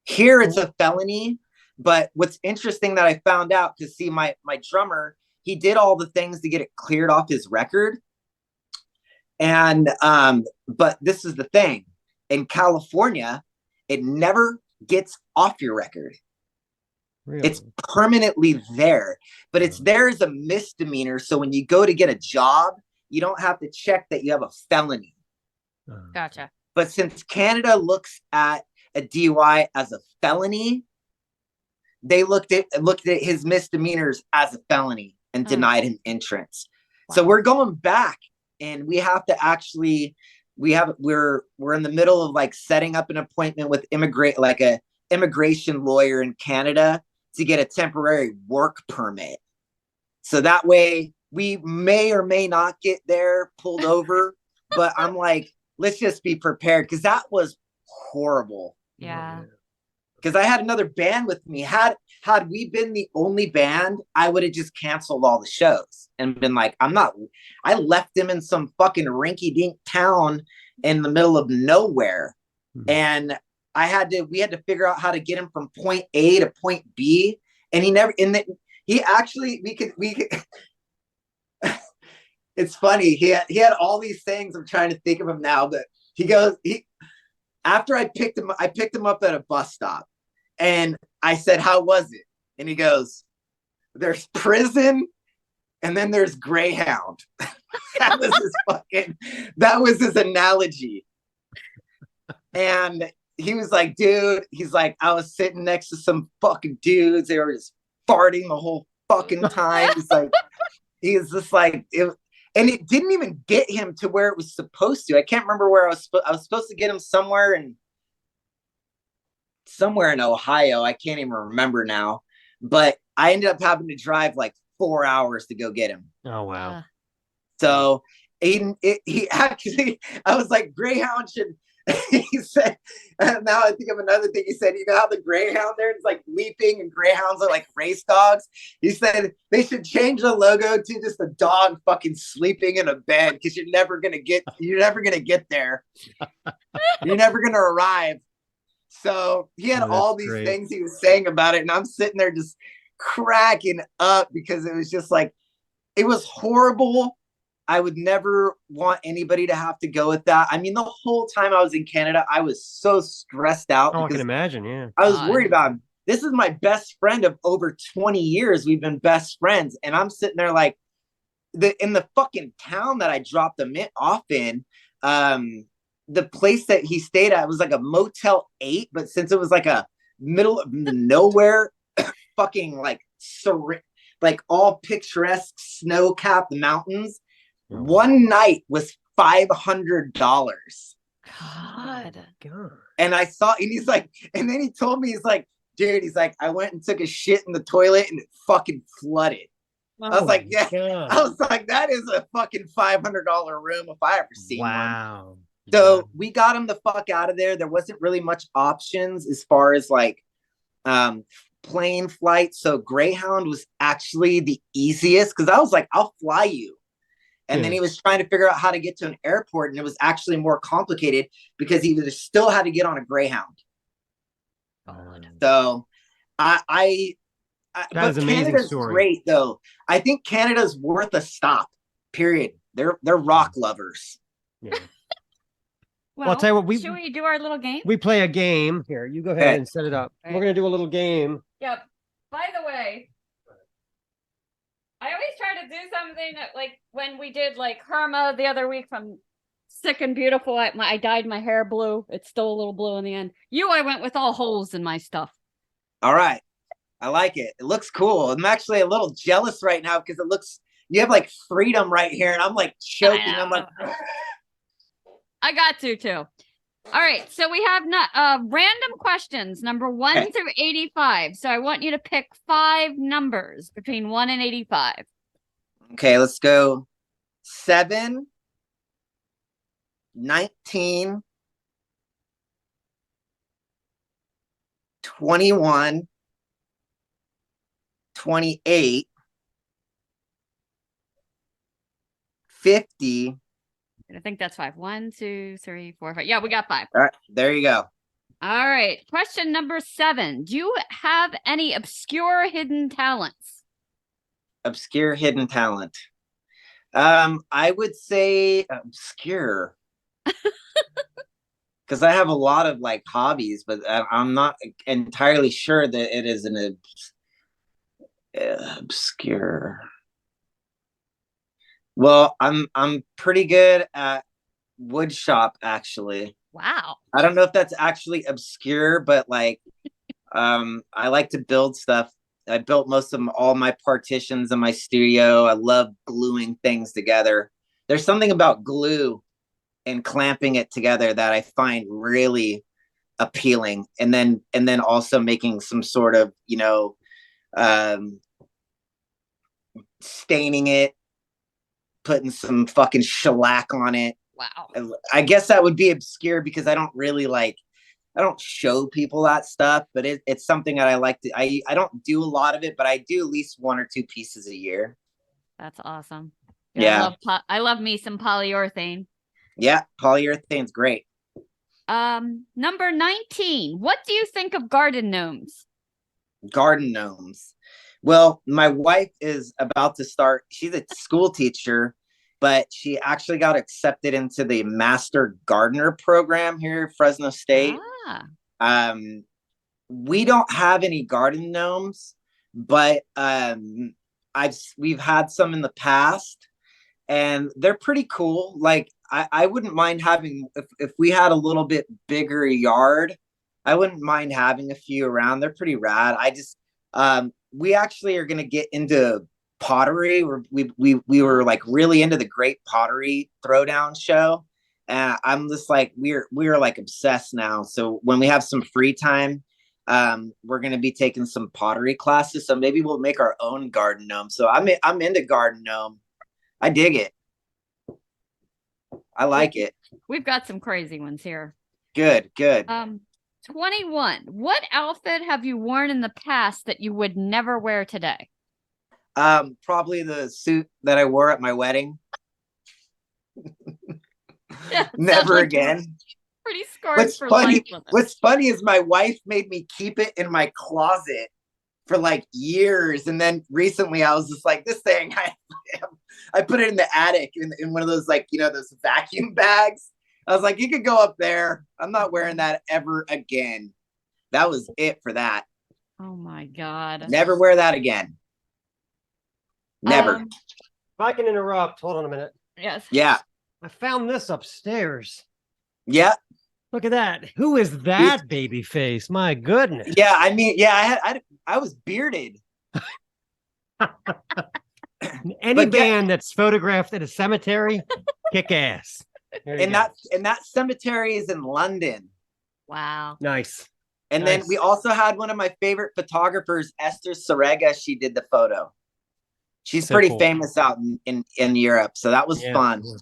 Here it's a felony, but what's interesting that I found out, because see, my drummer, he did all the things to get it cleared off his record. And but this is the thing. In California, it never gets off your record. Really? It's permanently there, but it's there as a misdemeanor. So when you go to get a job, you don't have to check that you have a felony. Gotcha. But since Canada looks at a DUI as a felony, they looked at his misdemeanors as a felony and denied him entrance. Wow. So we're going back, and we have to actually we're in the middle of like setting up an appointment with a immigration lawyer in Canada to get a temporary work permit. So that way we may or may not get there pulled over, but I'm like, let's just be prepared, because that was horrible. Yeah. Because I had another band with me. Had we been the only band, I would have just canceled all the shows and been like, I left him in some fucking rinky-dink town in the middle of nowhere. Mm-hmm. And we had to figure out how to get him from point A to point B. And we could it's funny. He had all these things. I'm trying to think of him now, but after I picked him up at a bus stop, and I said, "How was it?" And he goes, "There's prison, and then there's Greyhound." that was his analogy. And he was like, "Dude," he's like, "I was sitting next to some fucking dudes. They were just farting the whole fucking time." He's just like it. And it didn't even get him to where it was supposed to. I can't remember where I was supposed to get him somewhere in Ohio. I can't even remember now. But I ended up having to drive like 4 hours to go get him. Oh, wow. So he actually, I was like, Greyhound should, he said, now I think of another thing he said, you know how the Greyhound there is like leaping and Greyhounds are like race dogs? He said they should change the logo to just a dog fucking sleeping in a bed, because you're never gonna get there. You're never gonna arrive. So he had all these things he was saying about it, and I'm sitting there just cracking up, because it was just like, it was horrible. I would never want anybody to have to go with that. I mean, the whole time I was in Canada, I was so stressed out. Oh, I can imagine, yeah. I was worried about him. This is my best friend of over 20 years. We've been best friends. And I'm sitting there like, in the fucking town that I dropped him off in, the place that he stayed at was like a Motel 8, but since it was like a middle of nowhere, fucking like all picturesque snow-capped mountains, one night was $500. God. And I saw, and he's like, and then he told me, he's like, dude, he's like, I went and took a shit in the toilet and it fucking flooded. I was like, yeah. God. I was like, that is a fucking $500 room if I ever seen one. Wow. So we got him the fuck out of there. There wasn't really much options as far as like plane flights. So Greyhound was actually the easiest, because I was like, I'll fly you. And then he was trying to figure out how to get to an airport, and it was actually more complicated because he still had to get on a Greyhound. So but Canada's great though. I think Canada's worth a stop. Period. They're rock lovers. Yeah. Well, I'll tell you what, should we do our little game? We play a game. Here, you go ahead and set it up. Right. We're gonna do a little game. Yep. By the way, I always try to do something like when we did like Herma the other week from Sick and Beautiful. I dyed my hair blue. It's still a little blue in the end. I went with all holes in my stuff. All right. I like it. It looks cool. I'm actually a little jealous right now because you have like freedom right here, and I'm like choking. I'm like, I got to too. All right, so we have random questions, number 1 through 85. So I want you to pick 5 numbers between 1 and 85. Okay, let's go 7, 19, 21, 28, 50. I think that's 5. 1, 2, 3, 4, 5. Yeah, we got 5. All right, there you go. All right. Question number 7. Do you have any obscure hidden talents? Obscure hidden talent. I would say obscure. Because I have a lot of like hobbies, but I'm not entirely sure that it is an obscure. Well, I'm pretty good at wood shop, actually. Wow. I don't know if that's actually obscure, but like, I like to build stuff. I built most of all my partitions in my studio. I love gluing things together. There's something about glue and clamping it together that I find really appealing. And then also making some sort of, staining it, putting some fucking shellac on it. Wow. I guess that would be obscure because I don't really I don't show people that stuff, but it's something that I like to, I don't do a lot of it, but I do at least 1 or 2 pieces a year. That's awesome. Yeah. I love me some polyurethane. Yeah. Polyurethane's great. Number 19. What do you think of garden gnomes? Garden gnomes. Well, my wife is about to start, she's a school teacher, but she actually got accepted into the Master Gardener program here at Fresno State. We don't have any garden gnomes, but we've had some in the past, and they're pretty cool. Like I wouldn't mind having, if we had a little bit bigger yard, I wouldn't mind having a few around. They're pretty rad. We actually are gonna get into pottery. We were like really into the Great Pottery Throwdown show, and I'm just like we're like obsessed now. So when we have some free time, we're gonna be taking some pottery classes. So maybe we'll make our own garden gnome. So I'm into garden gnome. I dig it. I like it. We've got some crazy ones here. Good. 21. What outfit have you worn in the past that you would never wear today? Probably the suit that I wore at my wedding. Never again. Pretty scarred for life with it. What's funny is my wife made me keep it in my closet for like years, and then recently I was just like, this thing, I put it in the attic in one of those, like, those vacuum bags. I was like, you could go up there. I'm not wearing that ever again. That was it for that. Oh my God. Never wear that again. Never. If I can interrupt, hold on a minute. Yes. Yeah. I found this upstairs. Yeah. Look at that. Who is that baby face? My goodness. Yeah, I mean, yeah, I was bearded. Any band that's photographed at a cemetery, kick ass. And that cemetery is in London. Wow. Nice. And then we also had one of my favorite photographers, Esther Sorega. She did the photo. She's so pretty famous out in Europe. So that was fun. Yeah.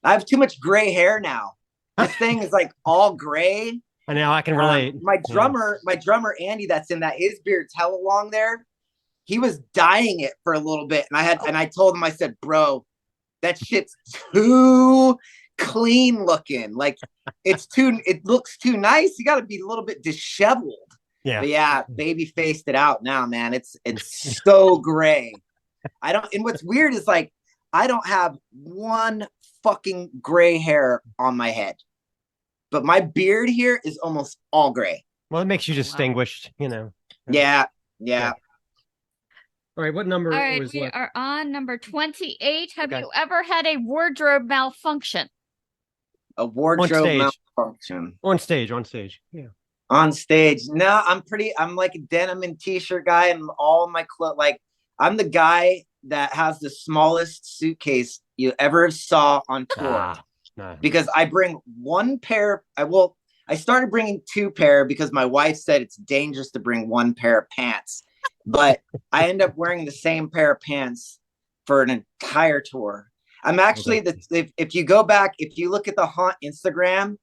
I have too much gray hair now. This thing is like all gray. I know, I can relate. My drummer Andy, that's in that, his beard's hella long there. He was dyeing it for a little bit, and I told him, I said, bro, that shit's too clean looking. Like it looks too nice. You got to be a little bit disheveled. Yeah. But yeah, baby faced it out now, man. It's so gray. And what's weird is like, I don't have one fucking gray hair on my head, but my beard here is almost all gray. Well, it makes you distinguished, Yeah. All right, what number? All right, we are on number 28. Have you ever had a wardrobe malfunction? A wardrobe malfunction. On stage. Yeah. On stage. No, I'm like a denim and t-shirt guy, and all my clothes, like I'm the guy that has the smallest suitcase you ever saw on tour. Because I bring one pair. I started bringing 2 pair because my wife said it's dangerous to bring 1 pair of pants, but I end up wearing the same pair of pants for an entire tour. I'm actually if you go back, if you look at the Haunt Instagram,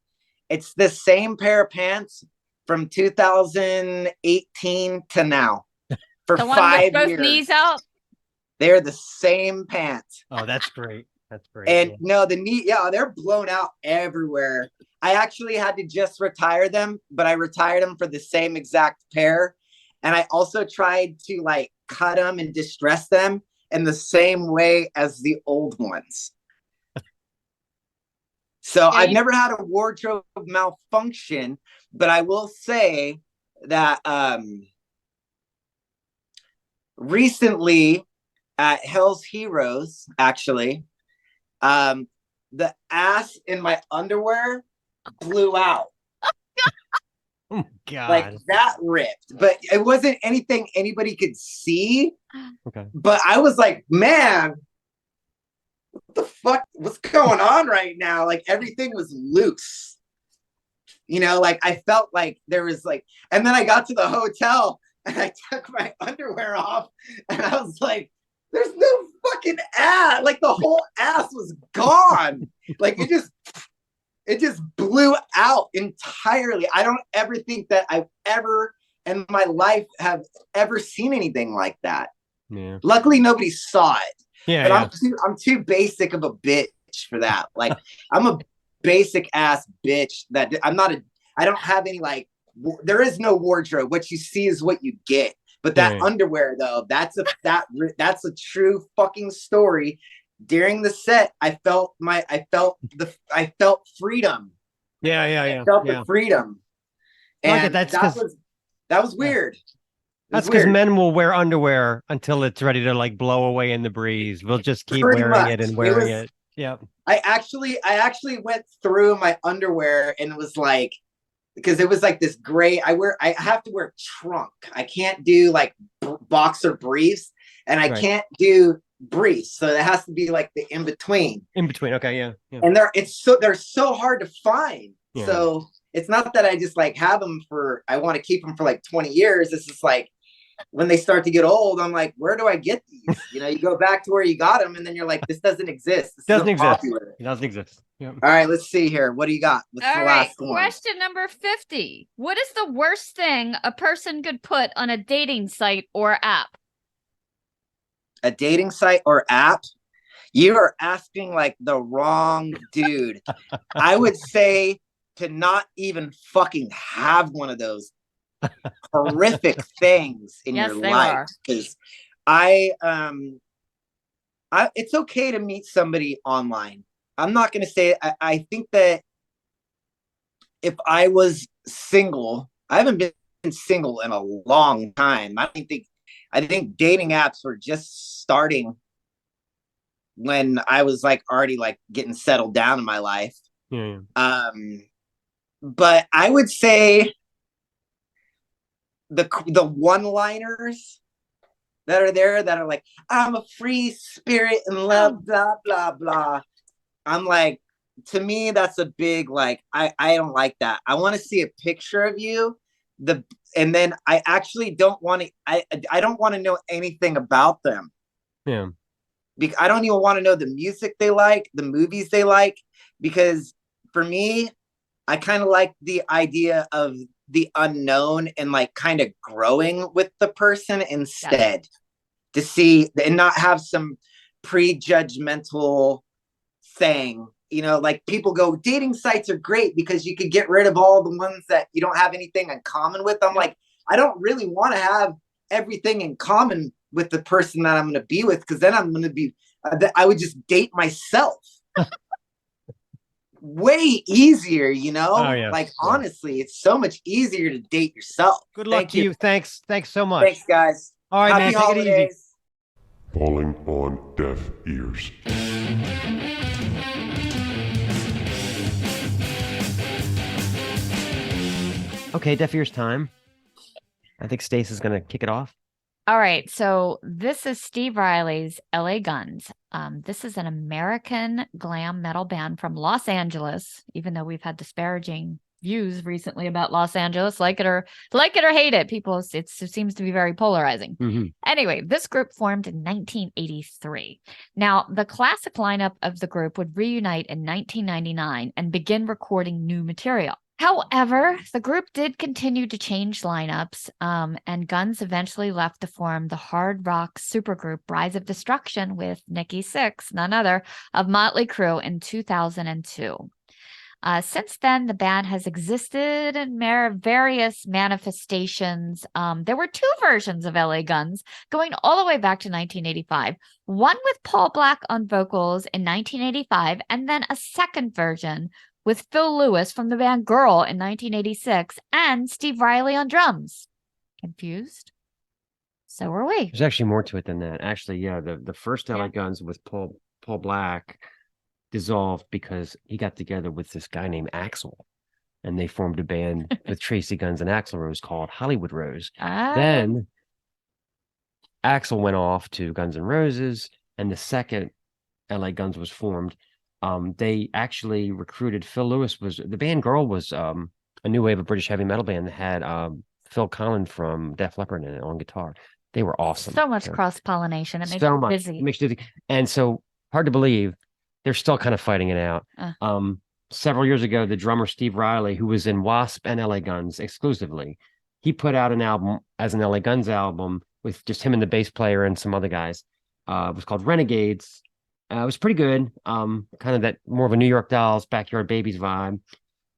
it's the same pair of pants from 2018 to now for the 5 one with both years. Knees out. They're the same pants. Oh, that's great. That's great. And no, they're blown out everywhere. I actually had to just retire them, but I retired them for the same exact pair. And I also tried to like cut them and distress them in the same way as the old ones. So I've never had a wardrobe malfunction, but I will say that recently at Hell's Heroes, actually, the ass in my underwear blew out. Oh God. Like that ripped, but it wasn't anything anybody could see. Okay. But I was like, man, what the fuck? What's going on right now? Like everything was loose. You know, like I felt like there was like, and then I got to the hotel and I took my underwear off and I was like, there's no fucking ass. Like the whole ass was gone. Like it just blew out entirely. I don't ever think that I've ever in my life have ever seen anything like that. Yeah. Luckily, nobody saw it. Yeah. But Yeah. I'm too basic of a bitch for that. Like I'm a basic ass bitch that I don't have any like, there is no wardrobe. What you see is what you get. But that underwear though, that's a true fucking story. During the set, I felt freedom. Yeah. I felt the freedom. And that was weird. That's because men will wear underwear until it's ready to like blow away in the breeze. We'll just keep wearing it and wearing it. Yeah. I actually went through my underwear and it was like, because it was like this gray, I have to wear trunk. I can't do like boxer briefs and I can't do briefs. So it has to be like the in-between. In-between. Okay. Yeah. And they're so hard to find. Yeah. So it's not that I just like have them I want to keep them for like 20 years. It's just like, when they start to get old, I'm like, where do I get these? You know, you go back to where you got them and then you're like, this doesn't exist. This doesn't exist. Popular. It doesn't exist. Yep. All right, let's see here. What do you got? What's the last one? Question number 50. What is the worst thing a person could put on a dating site or app? A dating site or app? You are asking like the wrong dude. I would say to not even fucking have one of those horrific things in your life, because it's okay to meet somebody online. I'm not going to say I think that if I was single, I haven't been single in a long time. I think dating apps were just starting when I was like already like getting settled down in my life. Yeah. But I would say the one-liners that are there that are like, I'm a free spirit and love, blah, blah, blah. I'm like, to me, that's a big, like, I don't like that. I want to see a picture of you. And then I actually don't want to, I don't want to know anything about them. Yeah. Because I don't even want to know the music they like, the movies they like, because for me, I kind of like the idea of the unknown and like kind of growing with the person instead to see and not have some prejudgmental thing. You know, like people go, dating sites are great because you could get rid of all the ones that you don't have anything in common with. I'm like, I don't really want to have everything in common with the person that I'm going to be with, because then I'm going to be, I would just date myself. Way easier, you know? Oh, yeah. Like, honestly, it's so much easier to date yourself. Good luck to you. Thanks so much. Thanks, guys. All right, Happy man. holidays. Take it easy. Falling on deaf ears. Okay, deaf ears time. I think Stace is going to kick it off. All right, so this is Steve Riley's LA Guns. This is an American glam metal band from Los Angeles, even though we've had disparaging views recently about Los Angeles, like it or hate it. People, it seems to be very polarizing. Mm-hmm. Anyway, this group formed in 1983. Now, the classic lineup of the group would reunite in 1999 and begin recording new material. However, the group did continue to change lineups, and Guns eventually left to form the hard rock supergroup Rise of Destruction with Nikki Sixx, none other, of Motley Crue in 2002. Since then, the band has existed in various manifestations. There were two versions of LA Guns going all the way back to 1985. One with Paul Black on vocals in 1985, and then a second version with Phil Lewis from the band Girl in 1986 and Steve Riley on drums. Confused? So are we. There's actually more to it than that. Actually, yeah, the first LA Guns with Paul Black dissolved because he got together with this guy named Axl, and they formed a band with Tracy Guns and Axl Rose called Hollywood Rose. Then Axl went off to Guns N' Roses, and the second LA Guns was formed. They actually recruited Phil Lewis. The band Girl was a new wave of British heavy metal band that had Phil Collin from Def Leppard in it on guitar. They were awesome. So much cross-pollination. It makes so you much. busy. It makes you dizzy. And so hard to believe they're still kind of fighting it out. Several years ago, the drummer Steve Riley, who was in Wasp and LA Guns exclusively, he put out an album as an LA Guns album with just him and the bass player and some other guys. It was called Renegades. It was pretty good. Kind of that more of a New York Dolls, Backyard Babies vibe.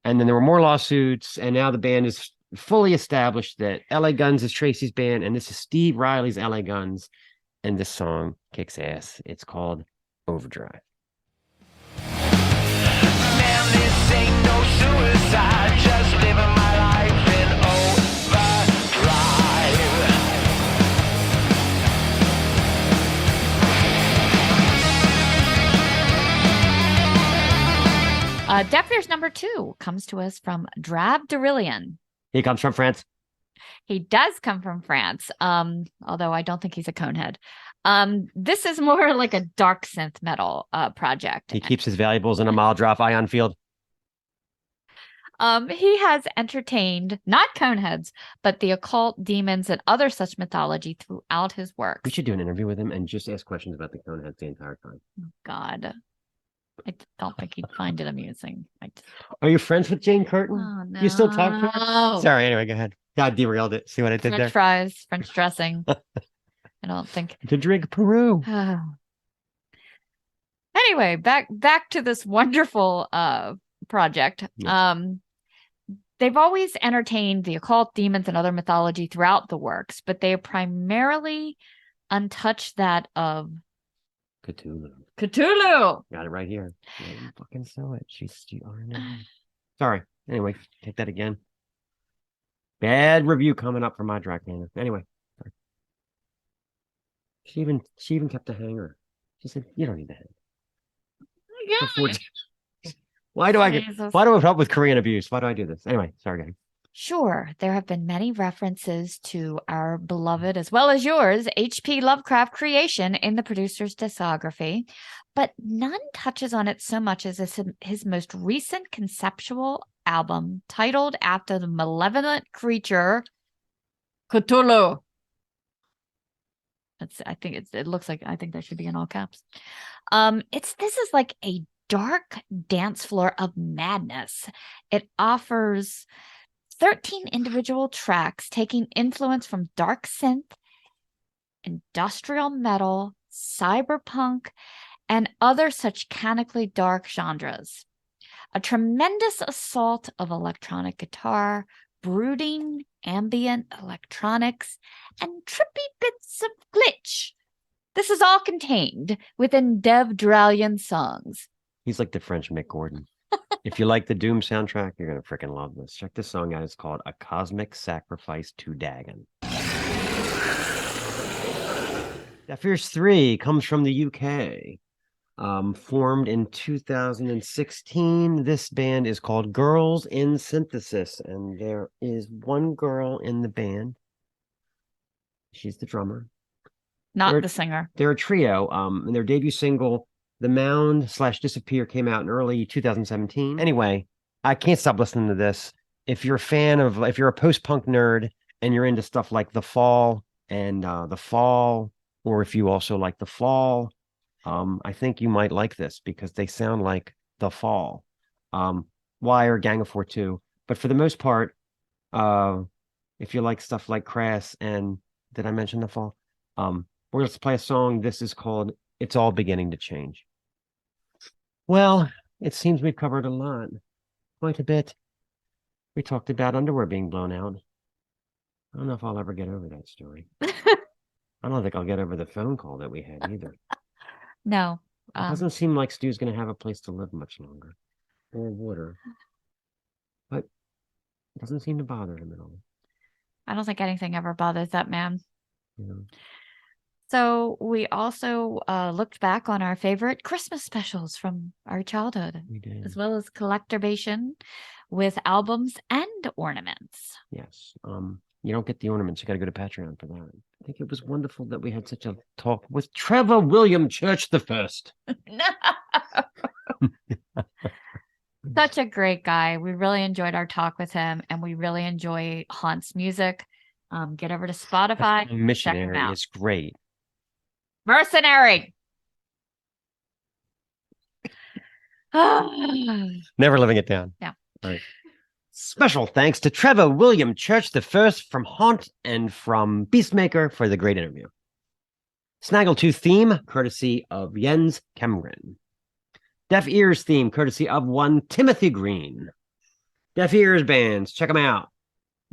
And then there were more lawsuits, and now the band is fully established that LA Guns is Tracy's band, and this is Steve Riley's LA Guns, and this song kicks ass. It's called Overdrive. Man, this ain't no suicide, just living my life in overdrive. Deaf Ears number 2 comes to us from Drab Derillion. He comes from France. He does come from France, although I don't think he's a conehead. This is more like a dark synth metal project. He keeps his valuables in a Maldorf ion field. He has entertained not coneheads, but the occult, demons, and other such mythology throughout his works. We should do an interview with him and just ask questions about the coneheads the entire time. Oh, God. I don't think he'd find it amusing. Are you friends with Jane Curtin? Oh, no. You still talk to her? Sorry, anyway, go ahead. God, derailed it. See what I did French there? fries, French dressing. I don't think. To drink Peru. Anyway, back to this wonderful project. Yeah. They've always entertained the occult, demons, and other mythology throughout the works, but they primarily untouched that of Cthulhu. Cthulhu. Got it right here. Yeah, you fucking saw it. She's Sorry. Anyway, take that again. Bad review coming up for my dry cleaner. Anyway. Sorry. She even kept a hanger. She said, "You don't need the hanger." Why do I put up with Korean abuse? Why do I do this? Anyway, sorry, guys. Sure, there have been many references to our beloved, as well as yours, H.P. Lovecraft creation in the producer's discography, but none touches on it so much as his most recent conceptual album titled after the malevolent creature Cthulhu. I think that should be in all caps. This is like a dark dance floor of madness. It offers 13 individual tracks taking influence from dark synth, industrial metal, cyberpunk, and other such canically dark genres. A tremendous assault of electronic guitar, brooding ambient electronics, and trippy bits of glitch. This is all contained within Dev Dralian songs. He's like the French Mick Gordon. If you like the Doom soundtrack, you're going to freaking love this. Check this song out. It's called A Cosmic Sacrifice to Dagon. Deaf Ears 3 comes from the UK. Formed in 2016. This band is called Girls in Synthesis, and there is one girl in the band. She's the drummer. Not the singer. They're a trio. And their debut single, The Mound/Disappear, came out in early 2017. Anyway, I can't stop listening to this. If you're a post-punk nerd and you're into stuff like The Fall and The Fall, or if you also like The Fall, I think you might like this because they sound like The Fall. Wire, Gang of Four too. But for the most part, if you like stuff like Crass and did I mention The Fall? We're going to play a song. This is called It's All Beginning to Change. Well, it seems we've covered a lot. Quite a bit. We talked about underwear being blown out. I don't know if I'll ever get over that story. I don't think I'll get over the phone call that we had either. No. It doesn't seem like Stu's going to have a place to live much longer. Or water. But it doesn't seem to bother him at all. I don't think anything ever bothers that man. Yeah. So we also looked back on our favorite Christmas specials from our childhood, We did. as well as collectorbation with albums and ornaments. Yes. You don't get the ornaments. You got to go to Patreon for that. I think it was wonderful that we had such a talk with Trevor William Church the First. Such a great guy. We really enjoyed our talk with him, and we really enjoy Hunt's music. Get over to Spotify. Missionary out. is great. Mercenary. Never living it down. Yeah. All right. Special thanks to Trevor William Church the First from Haunt and from Beastmaker for the great interview. Snaggletooth theme, courtesy of Jens Kemgren. Deaf Ears theme, courtesy of one Timothy Green. Deaf Ears bands, check them out.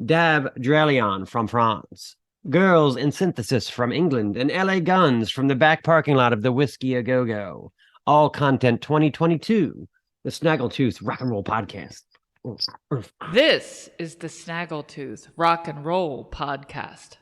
Dab Drelion from France. Girls in Synthesis from England, and LA Guns from the back parking lot of the Whiskey A Go-Go. All content 2022. The Snaggletooth Rock and Roll Podcast. This is the Snaggletooth Rock and Roll Podcast.